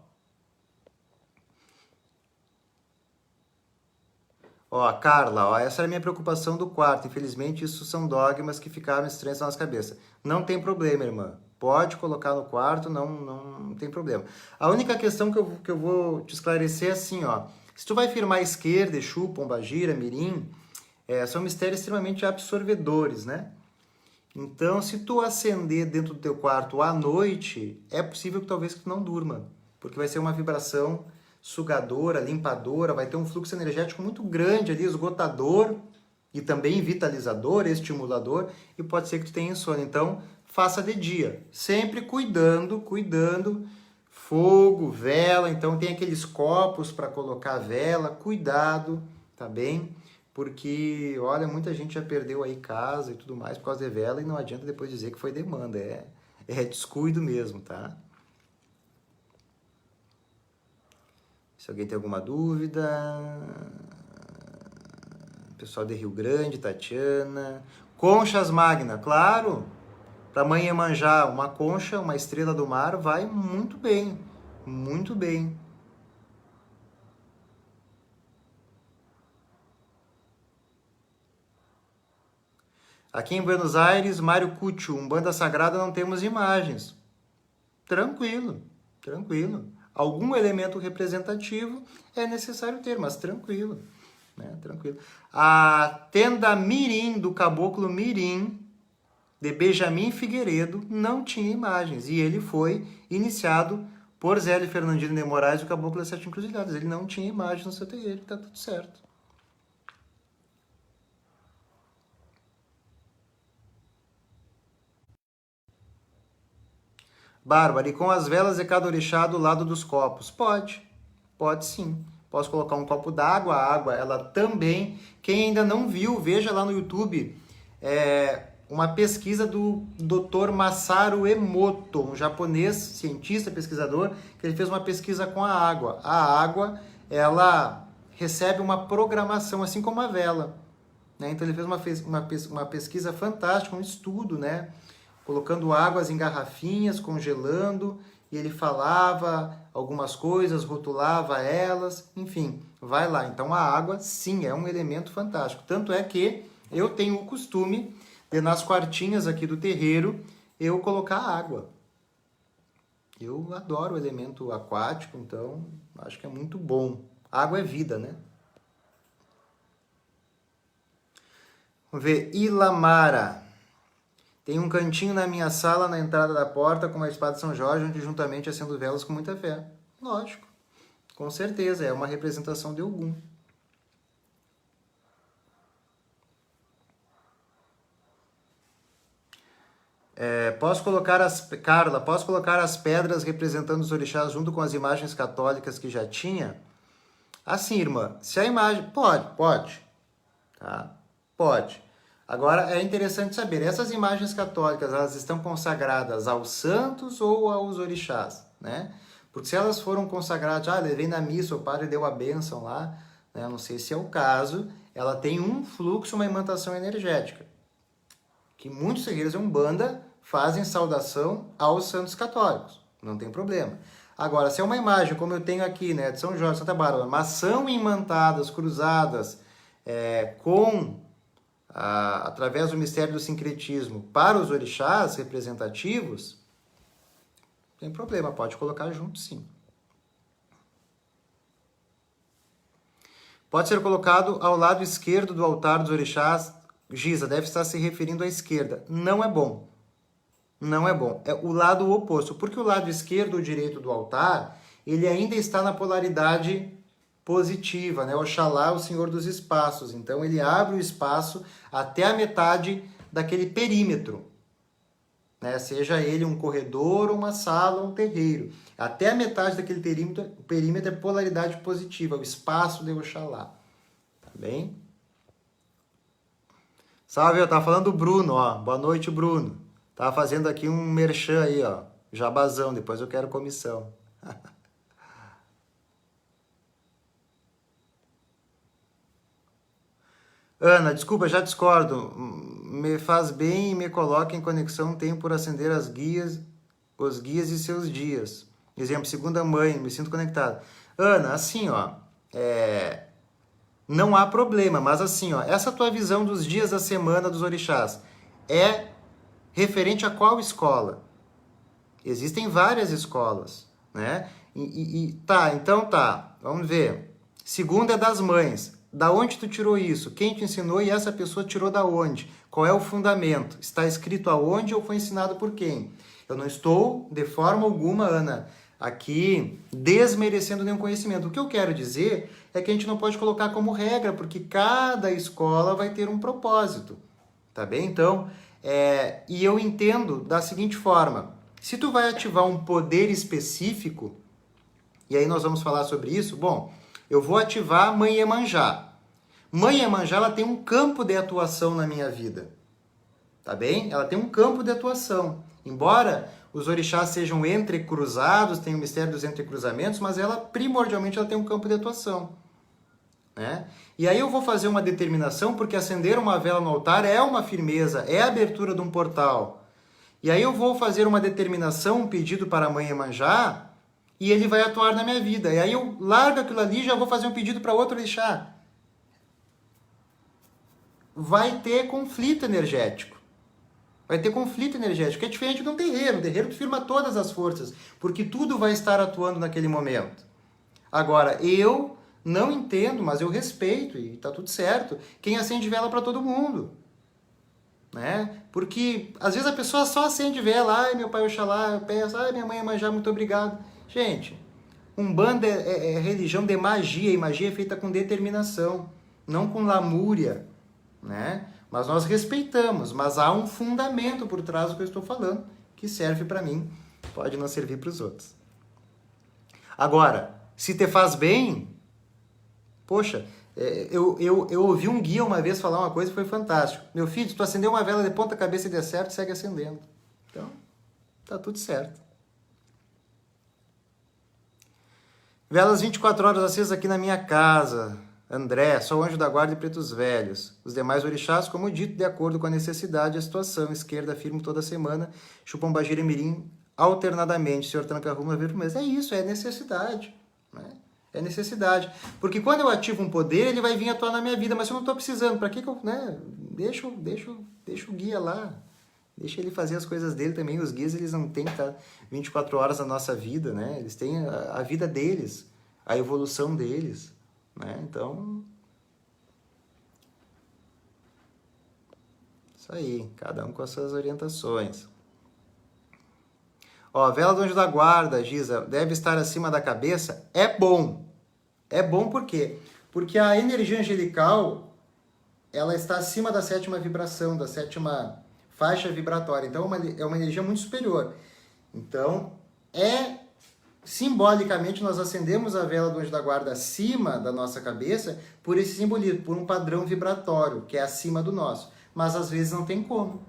A: Ó, Carla, ó, essa era a minha preocupação do quarto. Infelizmente, isso são dogmas que ficaram estranhos na nossa cabeça. Não tem problema, irmã. Pode colocar no quarto, não tem problema. A única questão que eu vou te esclarecer é assim, ó. Se tu vai firmar a esquerda, Exu, Pombagira, Mirim, são mistérios extremamente absorvedores, né? Então, se tu acender dentro do teu quarto à noite, é possível que talvez tu não durma, porque vai ser uma vibração sugadora, limpadora, vai ter um fluxo energético muito grande ali, esgotador e também vitalizador, estimulador, e pode ser que tu tenha insônia. Então, faça de dia, sempre cuidando, fogo, vela, então tem aqueles copos para colocar vela, cuidado, tá bem? Porque, olha, muita gente já perdeu aí casa e tudo mais por causa de vela e não adianta depois dizer que foi demanda, é descuido mesmo, tá? Se alguém tem alguma dúvida... Pessoal de Rio Grande, Tatiana... Conchas Magna, claro! Para mãe Iemanjá, uma concha, uma estrela do mar, vai muito bem, muito bem. Aqui em Buenos Aires, Mário Cúcio, Umbanda Sagrada, não temos imagens. Tranquilo, tranquilo. Algum elemento representativo é necessário ter, mas tranquilo, né? Tranquilo. A tenda Mirim, do Caboclo Mirim, de Benjamin Figueiredo, não tinha imagens. E ele foi iniciado por Zélio Fernandino de Moraes, o Caboclo das Sete Encruzilhadas. Ele não tinha imagens no seu terreiro, tá tudo certo. Bárbara, e com as velas de cada orixá do lado dos copos? Pode sim. Posso colocar um copo d'água, a água, ela também... Quem ainda não viu, veja lá no YouTube, uma pesquisa do Dr. Masaru Emoto, um japonês, cientista, pesquisador, que ele fez uma pesquisa com a água. A água, ela recebe uma programação, assim como a vela, né? Então ele fez uma pesquisa fantástica, um estudo, né? Colocando águas em garrafinhas, congelando, e ele falava algumas coisas, rotulava elas, enfim, vai lá. Então a água, sim, é um elemento fantástico. Tanto é que Eu tenho o costume de, nas quartinhas aqui do terreiro, eu colocar água. Eu adoro o elemento aquático, então acho que é muito bom. Água é vida, né? Vamos ver, Ilamara. Tem um cantinho na minha sala, na entrada da porta, com uma espada de São Jorge, onde juntamente acendo velas com muita fé. Lógico, com certeza, é uma representação de Ogum. Carla, posso colocar as pedras representando os orixás junto com as imagens católicas que já tinha? Assim, irmã, se a imagem... Pode. Tá? Pode. Agora, é interessante saber, essas imagens católicas, elas estão consagradas aos santos ou aos orixás, né? Porque se elas foram consagradas, levei na missa, o padre deu a bênção lá, né? Não sei se é o caso, ela tem um fluxo, uma imantação energética. Que muitos terreiros de Umbanda fazem saudação aos santos católicos, não tem problema. Agora, se é uma imagem, como eu tenho aqui, né, de São Jorge, Santa Bárbara, mas são imantadas, cruzadas, através do mistério do sincretismo para os orixás representativos, não tem problema, pode colocar junto, sim. Pode ser colocado ao lado esquerdo do altar dos orixás. Giza, deve estar se referindo à esquerda. Não é bom. Não é bom. É o lado oposto. Porque o lado esquerdo ou direito do altar, ele ainda está na polaridade positiva, né? Oxalá, o Senhor dos espaços. Então, ele abre o espaço até a metade daquele perímetro, né? Seja ele um corredor, uma sala, um terreiro. Até a metade daquele perímetro é polaridade positiva, o espaço de Oxalá. Tá bem? Salve, eu tava falando do Bruno, ó. Boa noite, Bruno. Tava fazendo aqui um merchan aí, ó. Jabazão, depois eu quero comissão. Ana, desculpa, já discordo. Me faz bem e me coloca em conexão, tenho por acender os guias e seus dias. Exemplo, segunda mãe, me sinto conectado. Ana, assim, ó, não há problema, mas assim, ó, essa tua visão dos dias da semana dos orixás é referente a qual escola? Existem várias escolas, né? Então tá, vamos ver. Segunda é das mães. Da onde tu tirou isso? Quem te ensinou e essa pessoa tirou da onde? Qual é o fundamento? Está escrito aonde ou foi ensinado por quem? Eu não estou, de forma alguma, Ana, aqui desmerecendo nenhum conhecimento. O que eu quero dizer é que a gente não pode colocar como regra, porque cada escola vai ter um propósito, tá bem? Então, e eu entendo da seguinte forma, se tu vai ativar um poder específico, e aí nós vamos falar sobre isso, bom, eu vou ativar Mãe Iemanjá. Mãe Iemanjá, ela tem um campo de atuação na minha vida, tá bem? Ela tem um campo de atuação. Embora os orixás sejam entrecruzados, tem o mistério dos entrecruzamentos, mas ela, primordialmente, ela tem um campo de atuação, né? E aí eu vou fazer uma determinação, porque acender uma vela no altar é uma firmeza, é a abertura de um portal. E aí eu vou fazer uma determinação, um pedido para a Mãe Iemanjá, e ele vai atuar na minha vida. E aí eu largo aquilo ali e já vou fazer um pedido para outro orixá. Vai ter conflito energético. Vai ter conflito energético, que é diferente de um terreiro. No terreiro tu firma todas as forças, porque tudo vai estar atuando naquele momento. Agora, eu não entendo, mas eu respeito, e tá tudo certo, quem acende vela para todo mundo. Né? Porque às vezes a pessoa só acende vela, ai meu pai Oxalá, eu peço, ai minha mãe Iemanjá, muito obrigado. Gente, Umbanda é religião de magia, e magia é feita com determinação, não com lamúria, né? Mas nós respeitamos, mas há um fundamento por trás do que eu estou falando, que serve para mim, pode não servir para os outros. Agora, se te faz bem, poxa, eu ouvi um guia uma vez falar uma coisa que foi fantástico. Meu filho, se tu acender uma vela de ponta cabeça e der certo, segue acendendo. Então, tá tudo certo. Velas 24 horas acesas aqui na minha casa. André, sou o anjo da guarda e pretos velhos. Os demais orixás, como dito, de acordo com a necessidade e a situação. Esquerda, firmo toda semana. Chupambagira e mirim alternadamente. Senhor Tranca Ruma, ver mês. É isso, é necessidade. Né? É necessidade. Porque quando eu ativo um poder, ele vai vir atuar na minha vida, mas se eu não estou precisando, para que eu, né? Deixa o guia lá. Deixa ele fazer as coisas dele também. Os guias, eles não têm que estar 24 horas na nossa vida, né? Eles têm a vida deles, a evolução deles, né? Então, isso aí, cada um com as suas orientações. Ó, vela do anjo da guarda, Giza, deve estar acima da cabeça? É bom. É bom por quê? Porque a energia angelical, ela está acima da 7ª vibração, da 7ª faixa vibratória. Então, é uma energia muito superior. Então, simbolicamente, nós acendemos a vela do anjo da guarda acima da nossa cabeça por esse simbolismo, por um padrão vibratório, que é acima do nosso. Mas, às vezes, não tem como.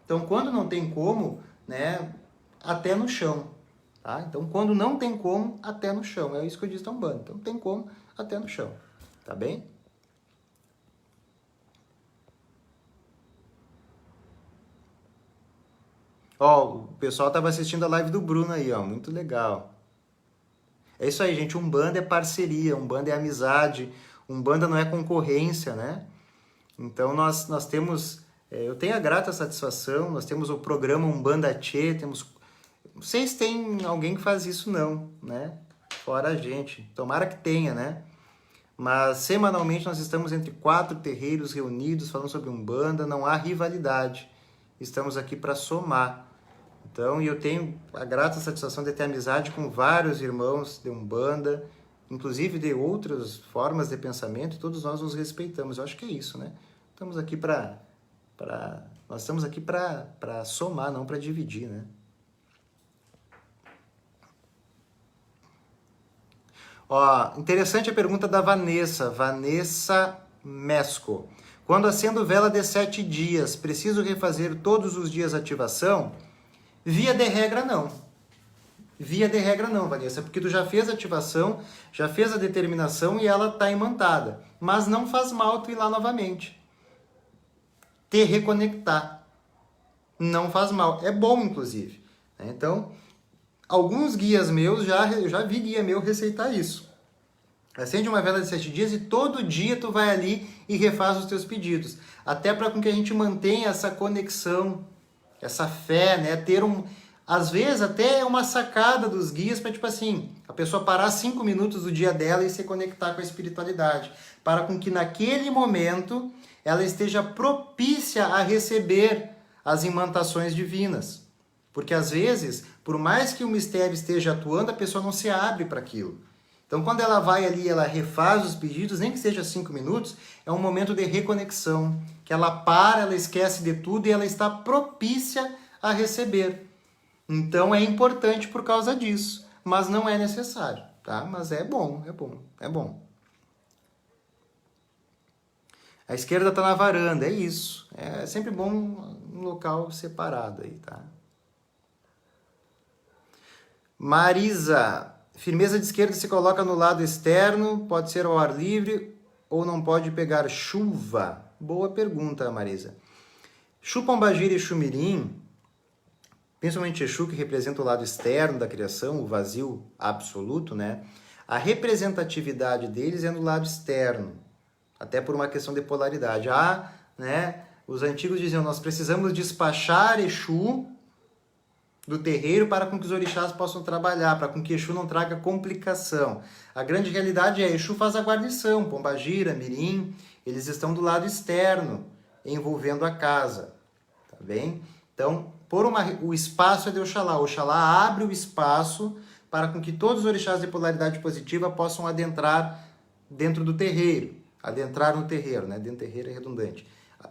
A: Então, quando não tem como, né, até no chão. Tá? Então, quando não tem como, até no chão. É isso que eu disse, Umbanda. Então, tem como, até no chão. Tá bem? Ó, o pessoal tava assistindo a live do Bruno aí, ó. Muito legal. É isso aí, gente. Umbanda é parceria, Umbanda é amizade, Umbanda não é concorrência, né? Então, nós temos... eu tenho a grata satisfação, nós temos o programa Umbanda Tchê, temos... Não sei se tem alguém que faz isso, não, né? Fora a gente. Tomara que tenha, né? Mas, semanalmente, nós estamos entre 4 terreiros reunidos, falando sobre Umbanda, não há rivalidade. Estamos aqui para somar. Então, eu tenho a grata satisfação de ter amizade com vários irmãos de Umbanda, inclusive de outras formas de pensamento, e todos nós nos respeitamos. Eu acho que é isso, né? Estamos aqui nós estamos aqui para somar, não para dividir, né? Ó, interessante a pergunta da Vanessa Mesco. Quando acendo vela de 7 dias, preciso refazer todos os dias a ativação? Via de regra, não. Via de regra, não, Vanessa, porque tu já fez a ativação, já fez a determinação e ela está imantada. Mas não faz mal tu ir lá novamente. Te reconectar. Não faz mal. É bom, inclusive. Então, alguns guias meus, eu já vi guia meu receitar isso. Acende uma vela de 7 dias e todo dia tu vai ali e refaz os teus pedidos. Até para que a gente mantenha essa conexão, essa fé, né? Às vezes até uma sacada dos guias para, tipo assim, a pessoa parar 5 minutos do dia dela e se conectar com a espiritualidade. Para com que naquele momento ela esteja propícia a receber as imantações divinas. Porque às vezes, por mais que o mistério esteja atuando, a pessoa não se abre para aquilo. Então, quando ela vai ali, ela refaz os pedidos, nem que seja 5 minutos, é um momento de reconexão, que ela para, ela esquece de tudo e ela está propícia a receber. Então, é importante por causa disso, mas não é necessário, tá? Mas é bom, é bom, é bom. A esquerda está na varanda, é isso. É sempre bom um local separado aí, tá? Marisa, firmeza de esquerda se coloca no lado externo, pode ser ao ar livre ou não pode pegar chuva? Boa pergunta, Marisa. Exu Pombagira e Exu Mirim, principalmente Exu, que representa o lado externo da criação, o vazio absoluto, né? A representatividade deles é no lado externo, até por uma questão de polaridade. Né? Os antigos diziam, nós precisamos despachar Exu do terreiro para com que os orixás possam trabalhar, para com que Exu não traga complicação. A grande realidade é, Exu faz a guarnição, Pombagira, Mirim, eles estão do lado externo, envolvendo a casa, tá bem? Então, o espaço é de Oxalá. Oxalá abre o espaço para com que todos os orixás de polaridade positiva possam adentrar dentro do terreiro, adentrar no terreiro, né? Dentro do terreiro é redundante.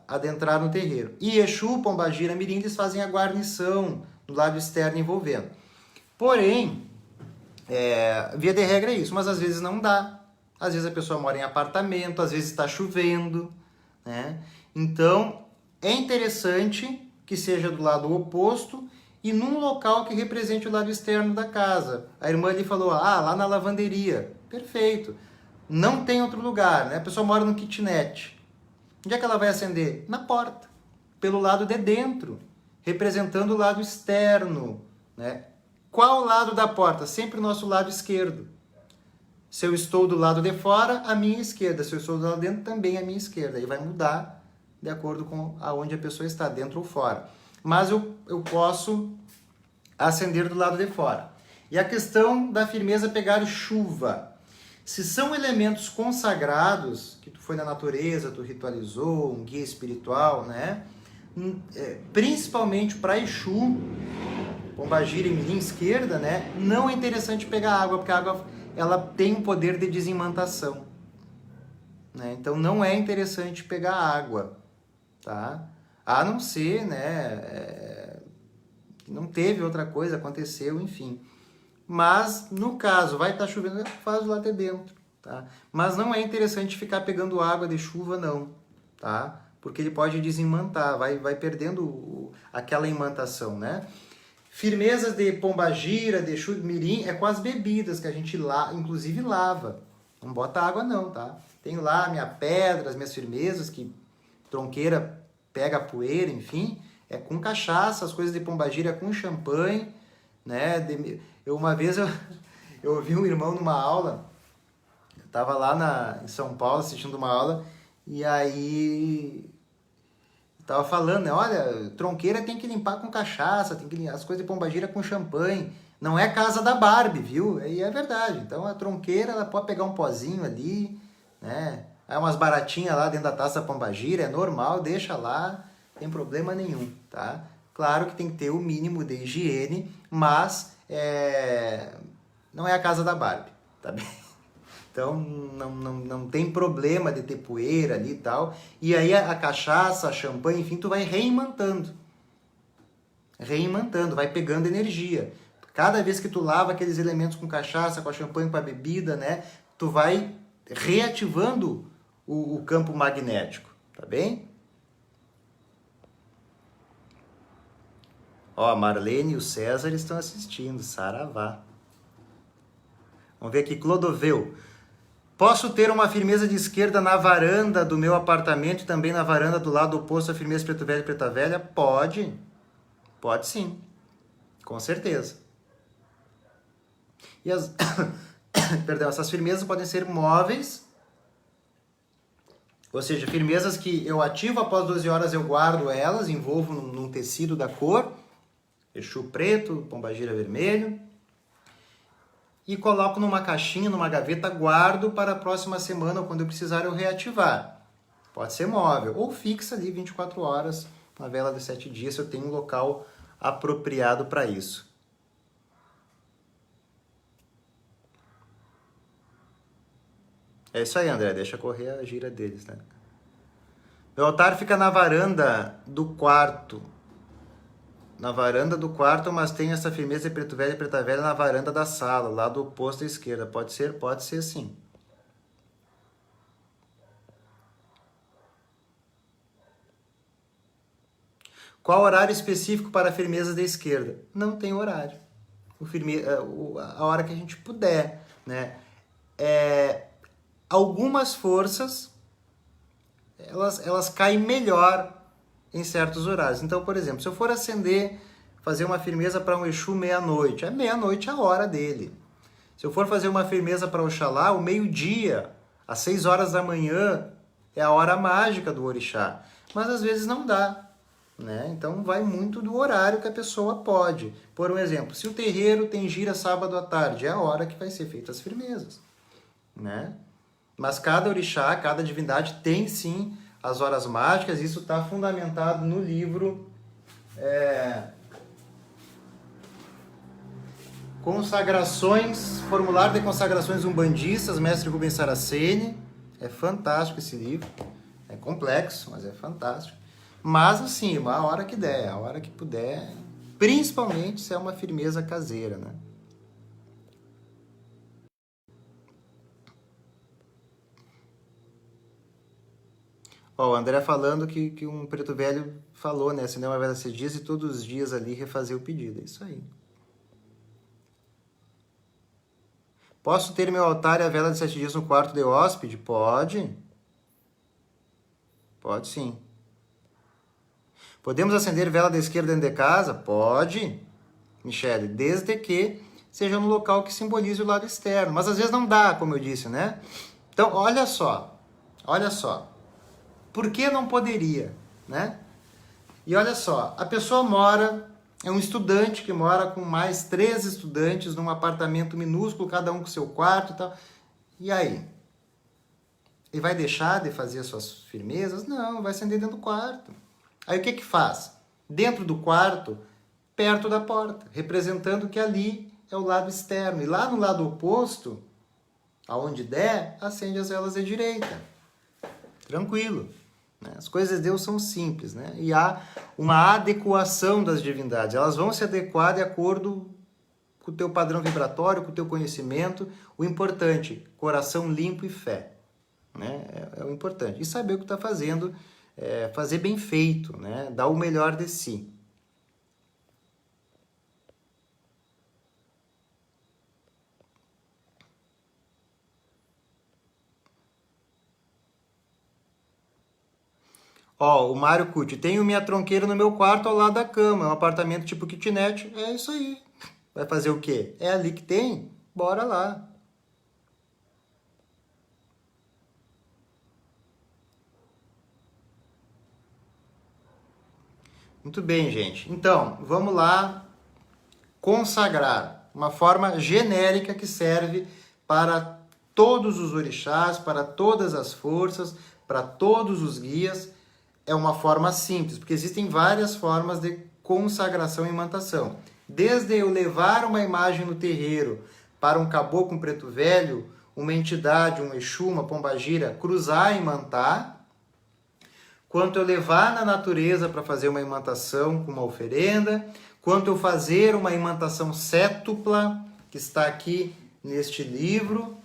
A: Adentrar no terreiro. E Exu, Pombagira, Mirim, eles fazem a guarnição do lado externo envolvendo. Porém, via de regra é isso, mas às vezes não dá. Às vezes a pessoa mora em apartamento, às vezes está chovendo, né? Então, é interessante que seja do lado oposto e num local que represente o lado externo da casa. A irmã ali falou, lá na lavanderia. Perfeito. Não tem outro lugar, né? A pessoa mora no kitnet. Onde é que ela vai acender? Na porta, pelo lado de dentro, representando o lado externo, né? Qual lado da porta? Sempre o nosso lado esquerdo. Se eu estou do lado de fora, a minha esquerda. Se eu estou do lado de dentro, também a minha esquerda. Aí vai mudar de acordo com aonde a pessoa está, dentro ou fora. Mas eu posso acender do lado de fora. E a questão da firmeza pegar chuva. Se são elementos consagrados, que tu foi na natureza, tu ritualizou, um guia espiritual, né? Principalmente para Exu, Pombagira e Mirim esquerda, né? Não é interessante pegar água, porque a água ela tem um poder de desimantação, né? Então não é interessante pegar água, tá? A não ser, né? Não teve outra coisa, aconteceu, enfim. Mas, no caso, vai estar chovendo, faz lá de dentro, tá? Mas não é interessante ficar pegando água de chuva, não, tá? Porque ele pode desimantar, vai perdendo aquela imantação, né? Firmezas de pombagira, de Exu, mirim, é com as bebidas que a gente, inclusive, lava. Não bota água, não, tá? Tenho lá minha pedra, as minhas firmezas, que tronqueira pega a poeira, enfim, é com cachaça, as coisas de pombagira é com champanhe, né? Uma vez eu ouvi um irmão numa aula, eu estava lá em São Paulo assistindo uma aula, e aí estava falando, né? Olha, tronqueira tem que limpar com cachaça, as coisas de pombagira com champanhe, não é casa da Barbie, viu? E é verdade, então a tronqueira ela pode pegar um pozinho ali, né? Aí umas baratinhas lá dentro da taça pombagira, é normal, deixa lá, não tem problema nenhum, tá? Claro que tem que ter o mínimo de higiene, mas não é a casa da Barbie, tá bem? Então não tem problema de ter poeira ali e tal. E aí a cachaça, a champanhe, enfim, tu vai reimantando, vai pegando energia. Cada vez que tu lava aqueles elementos com cachaça, com a champanhe, com a bebida, né? Tu vai reativando o campo magnético, tá bem? Ó, a Marlene e o César estão assistindo, saravá. Vamos ver aqui, Clodoveu. Posso ter uma firmeza de esquerda na varanda do meu apartamento e também na varanda do lado oposto à firmeza preto velho e preta velha? Pode. Pode sim. Com certeza. E perdão, essas firmezas podem ser móveis, ou seja, firmezas que eu ativo após 12 horas, eu guardo elas, envolvo num tecido da cor, Exu preto, pombagira vermelho, e coloco numa caixinha, numa gaveta, guardo para a próxima semana, ou quando eu precisar eu reativar. Pode ser móvel, ou fixa ali 24 horas, uma vela de 7 dias, se eu tenho um local apropriado para isso. É isso aí, André, deixa correr a gira deles, né? Meu altar fica na varanda do quarto. Na varanda do quarto, mas tem essa firmeza de preto velho e preta velha na varanda da sala, lá do oposto à esquerda. Pode ser sim. Qual horário específico para firmezas da esquerda? Não tem horário. A hora que a gente puder, né? Algumas forças, elas caem melhor em certos horários. Então, por exemplo, se eu for acender, fazer uma firmeza para um Exu meia-noite, é meia-noite a hora dele. Se eu for fazer uma firmeza para Oxalá, o meio-dia, às 6 horas da manhã, é a hora mágica do orixá. Mas às vezes não dá, né? Então vai muito do horário que a pessoa pode. Por um exemplo, se o terreiro tem gira sábado à tarde, é a hora que vai ser feitas as firmezas, né? Mas cada orixá, cada divindade tem sim as horas mágicas. Isso está fundamentado no livro Consagrações, Formulário de Consagrações Umbandistas, mestre Rubens Saraceni. É fantástico esse livro. É complexo, mas é fantástico. Mas assim, a hora que der, a hora que puder, principalmente se é uma firmeza caseira, né? Ó, o André falando que um preto velho falou, né? Acender uma vela 6 dias e todos os dias ali refazer o pedido. É isso aí. Posso ter meu altar e a vela de 7 dias no quarto de hóspede? Pode. Pode sim. Podemos acender vela da esquerda dentro de casa? Pode, Michele, desde que seja no local que simbolize o lado externo. Mas às vezes não dá, como eu disse, né? Então, olha só. Por que não poderia, né? E olha só, a pessoa é um estudante que mora com mais 3 estudantes num apartamento minúsculo, cada um com seu quarto e tal. E aí? Ele vai deixar de fazer as suas firmezas? Não, vai acender dentro do quarto. Aí o que que faz? Dentro do quarto, perto da porta, representando que ali é o lado externo. E lá no lado oposto, aonde der, acende as velas à direita. Tranquilo. Né? As coisas de Deus são simples, né? E há uma adequação das divindades. Elas vão se adequar de acordo com o teu padrão vibratório, com o teu conhecimento. O importante, coração limpo e fé. Né? É o importante. E saber o que está fazendo, fazer bem feito, né? Dar o melhor de si. Ó, o Mário Cuti, tenho minha tronqueira no meu quarto ao lado da cama, é um apartamento tipo kitnet. É isso aí. Vai fazer o quê? É ali que tem? Bora lá. Muito bem, gente. Então, vamos lá consagrar uma forma genérica que serve para todos os orixás, para todas as forças, para todos os guias. É uma forma simples, porque existem várias formas de consagração e imantação. Desde eu levar uma imagem no terreiro para um caboclo, um preto velho, uma entidade, um exu, uma pombagira, cruzar e imantar, quanto eu levar na natureza para fazer uma imantação com uma oferenda, quanto eu fazer uma imantação cétupla, que está aqui neste livro,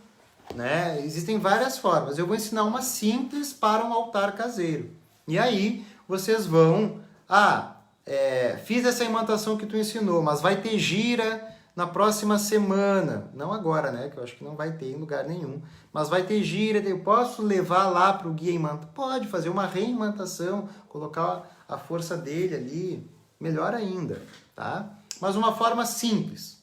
A: né? Existem várias formas. Eu vou ensinar uma simples para um altar caseiro. E aí, vocês vão... fiz essa imantação que tu ensinou, mas vai ter gira na próxima semana. Não agora, né? Que eu acho que não vai ter em lugar nenhum. Mas vai ter gira, eu posso levar lá para o guia imanta? Pode fazer uma reimantação, colocar a força dele ali, melhor ainda, tá? Mas uma forma simples,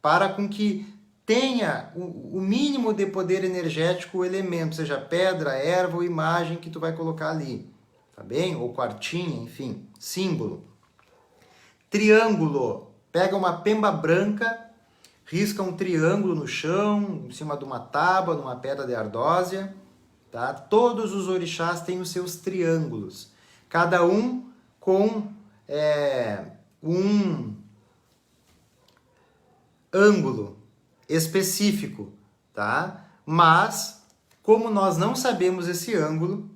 A: para com que tenha o mínimo de poder energético o elemento, seja pedra, erva ou imagem que tu vai colocar ali, tá bem? Ou quartinha, enfim, símbolo. Triângulo, pega uma pemba branca, risca um triângulo no chão, em cima de uma tábua, numa pedra de ardósia, tá? Todos os orixás têm os seus triângulos, cada um com um ângulo específico, tá? Mas, como nós não sabemos esse ângulo,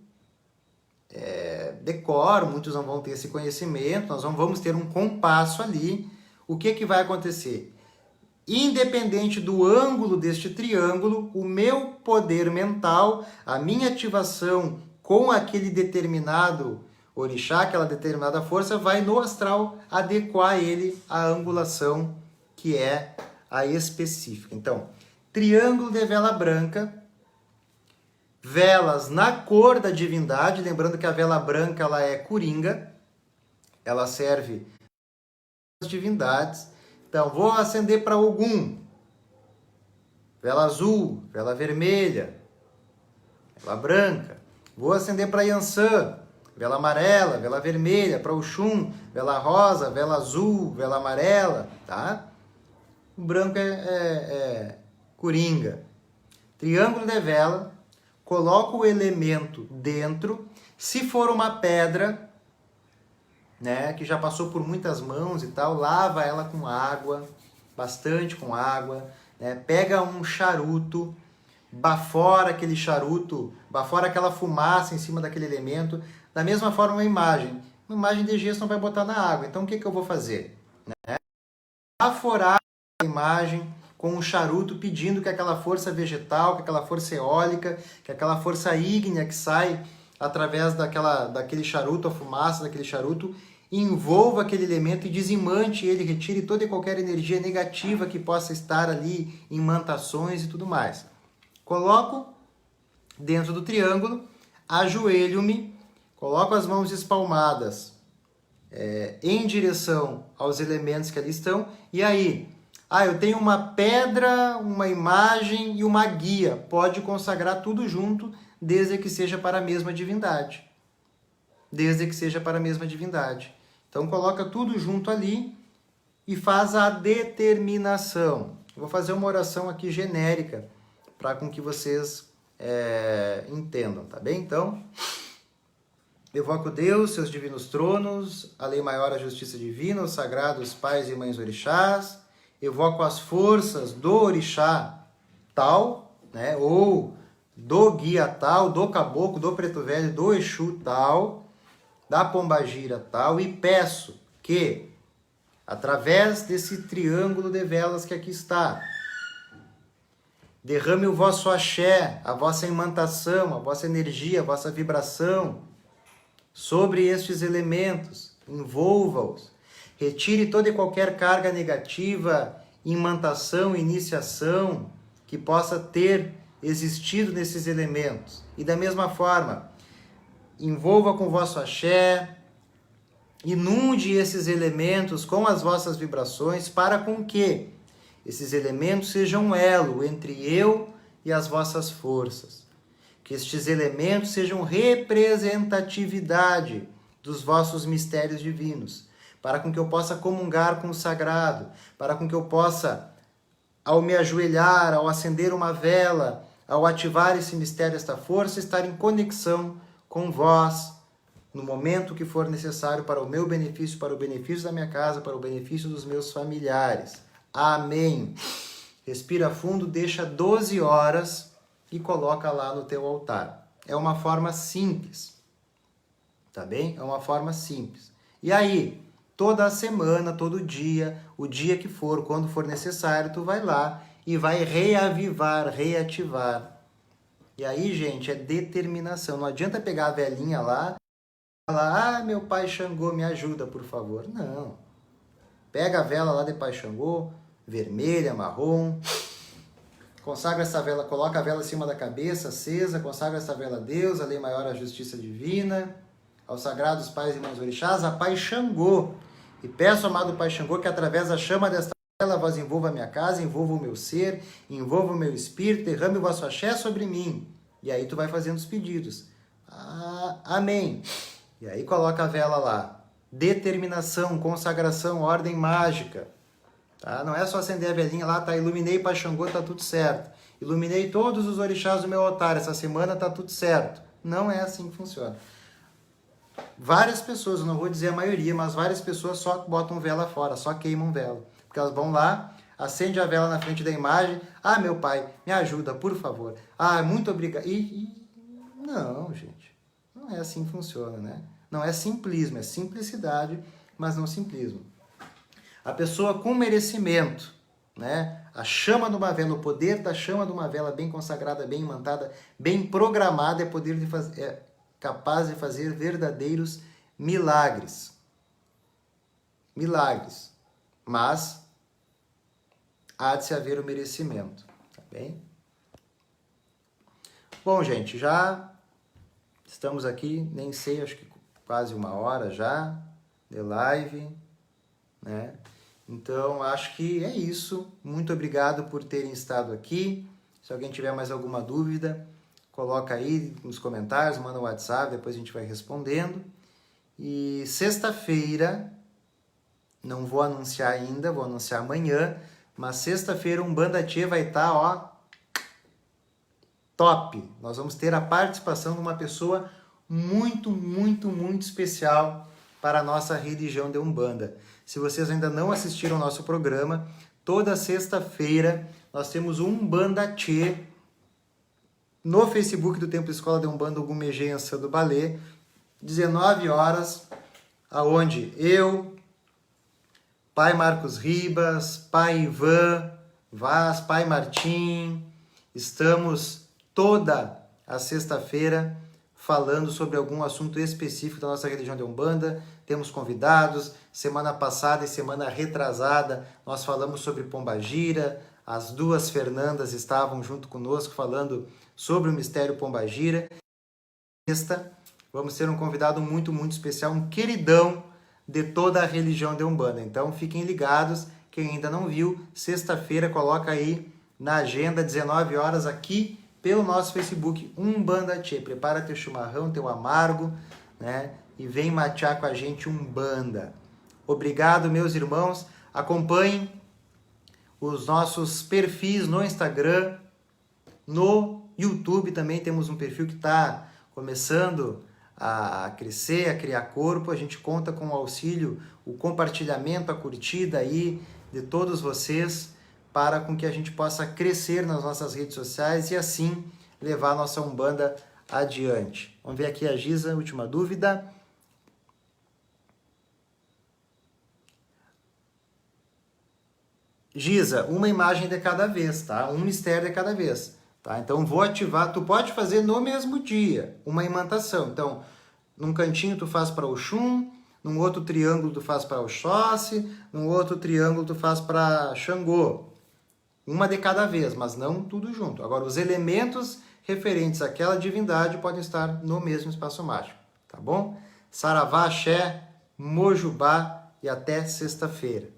A: decoro, muitos não vão ter esse conhecimento, nós não vamos ter um compasso ali, o que que vai acontecer? Independente do ângulo deste triângulo, o meu poder mental, a minha ativação com aquele determinado orixá, aquela determinada força, vai no astral adequar ele à angulação que é a específica. Então, triângulo de vela branca, velas na cor da divindade, lembrando que a vela branca ela é coringa, ela serve as divindades. Então, vou acender para Ogum, vela azul, vela vermelha, vela branca. Vou acender para Yansan, vela amarela, vela vermelha. Para Oxum, vela rosa, vela azul, vela amarela, tá? O branco é coringa. Triângulo de vela, coloco o elemento dentro. Se for uma pedra, né, que já passou por muitas mãos e tal, lava ela com água, bastante com água, né? Pega um charuto, bafora aquele charuto, bafora aquela fumaça em cima daquele elemento. Da mesma forma, uma imagem de gesso não vai botar na água. Então, o que eu vou fazer? Né? Baforar a imagem com um charuto, pedindo que aquela força vegetal, que aquela força eólica, que aquela força ígnea que sai através daquele charuto, a fumaça daquele charuto, envolva aquele elemento e desimante ele, retire toda e qualquer energia negativa que possa estar ali em imantações e tudo mais. Coloco dentro do triângulo, ajoelho-me, coloco as mãos espalmadas em direção aos elementos que ali estão, e aí Ah, eu tenho uma pedra, uma imagem e uma guia. Pode consagrar tudo junto, desde que seja para a mesma divindade. Desde que seja para a mesma divindade. Então coloca tudo junto ali e faz a determinação. Eu vou fazer uma oração aqui genérica para com que vocês entendam, tá bem? Então, evoco Deus, seus divinos tronos, a lei maior, a justiça divina, os sagrados pais e mães orixás. Evoco as forças do orixá tal, né? Ou do guia tal, do caboclo, do preto velho, do exu tal, da pombagira tal, e peço que, através desse triângulo de velas que aqui está, derrame o vosso axé, a vossa imantação, a vossa energia, a vossa vibração sobre estes elementos, envolva-os, retire toda e qualquer carga negativa, imantação, iniciação que possa ter existido nesses elementos. E da mesma forma, envolva com o vosso axé, inunde esses elementos com as vossas vibrações para com que esses elementos sejam um elo entre eu e as vossas forças. Que estes elementos sejam representatividade dos vossos mistérios divinos, para com que eu possa comungar com o sagrado, para com que eu possa, ao me ajoelhar, ao acender uma vela, ao ativar esse mistério, esta força, estar em conexão com vós, no momento que for necessário para o meu benefício, para o benefício da minha casa, para o benefício dos meus familiares. Amém. Respira fundo, deixa 12 horas e coloca lá no teu altar. É uma forma simples, tá bem? É uma forma simples. E aí, toda a semana, todo dia, o dia que for, quando for necessário, tu vai lá e vai reavivar, reativar. E aí, gente, é determinação. Não adianta pegar a velhinha lá e falar, meu pai Xangô, me ajuda, por favor. Não. Pega a vela lá de Pai Xangô, vermelha, marrom, consagra essa vela, coloca a vela em cima da cabeça, acesa, consagra essa vela a Deus, a lei maior, a justiça divina, aos sagrados pais e mães orixás, a Pai Xangô. E peço, amado Pai Xangô, que através da chama desta vela vós envolva a minha casa, envolva o meu ser, envolva o meu espírito, derrame o vosso axé sobre mim. E aí tu vai fazendo os pedidos. Amém. E aí coloca a vela lá. Determinação, consagração, ordem mágica. Tá? Não é só acender a velhinha lá, tá? Iluminei Pai Xangô, tá tudo certo. Iluminei todos os orixás do meu altar, essa semana tá tudo certo. Não é assim que funciona. Várias pessoas, eu não vou dizer a maioria, mas várias pessoas só botam vela fora, só queimam vela. Porque elas vão lá, acende a vela na frente da imagem. Meu pai, me ajuda, por favor. Muito obrigado. Não, gente. Não é assim que funciona, né? Não é simplismo, é simplicidade, mas não simplismo. A pessoa com merecimento, né? A chama de uma vela, o poder da chama de uma vela bem consagrada, bem imantada, bem programada, é capaz de fazer verdadeiros milagres. Milagres. Mas há de se haver o merecimento, tá bem? Bom, gente, já estamos aqui, nem sei, acho que quase 1 hora já de live, né? Então, acho que é isso. Muito obrigado por terem estado aqui. Se alguém tiver mais alguma dúvida, coloca aí nos comentários, manda um WhatsApp, depois a gente vai respondendo. E sexta-feira, não vou anunciar ainda, vou anunciar amanhã, mas sexta-feira Umbanda Tchê vai estar, ó, top. Nós vamos ter a participação de uma pessoa muito, muito, muito especial para a nossa religião de Umbanda. Se vocês ainda não assistiram ao nosso programa, toda sexta-feira nós temos um Umbanda Tchê no Facebook do Templo Escola de Umbanda Ogumegê Ançã do Balê, 19 horas, aonde eu, Pai Marcos Ribas, Pai Ivan Vaz, Pai Martim, estamos toda a sexta-feira falando sobre algum assunto específico da nossa religião de Umbanda. Temos convidados. Semana passada e semana retrasada nós falamos sobre Pombagira. As duas Fernandas estavam junto conosco falando sobre o mistério Pombagira. Sexta, vamos ter um convidado muito, muito especial, um queridão de toda a religião de Umbanda. Então fiquem ligados Quem ainda não viu, sexta-feira coloca aí na agenda, 19 horas, aqui pelo nosso Facebook, Umbanda Tchê. Prepara teu chimarrão, teu amargo, né? E vem matear com a gente Umbanda. Obrigado, meus irmãos. Acompanhem os nossos perfis no Instagram, no YouTube também temos um perfil que está começando a crescer, a criar corpo. A gente conta com o auxílio, o compartilhamento, a curtida aí de todos vocês para com que a gente possa crescer nas nossas redes sociais e assim levar a nossa Umbanda adiante. Vamos ver aqui a Giza, última dúvida. Giza, uma imagem de cada vez, tá? Um mistério de cada vez, tá? Então vou ativar, tu pode fazer no mesmo dia, uma imantação. Então, num cantinho tu faz para Oxum, num outro triângulo tu faz para Oxóssi, num outro triângulo tu faz para Xangô. Uma de cada vez, mas não tudo junto. Agora, os elementos referentes àquela divindade podem estar no mesmo espaço mágico, tá bom? Saravá, axé, mojubá e até sexta-feira.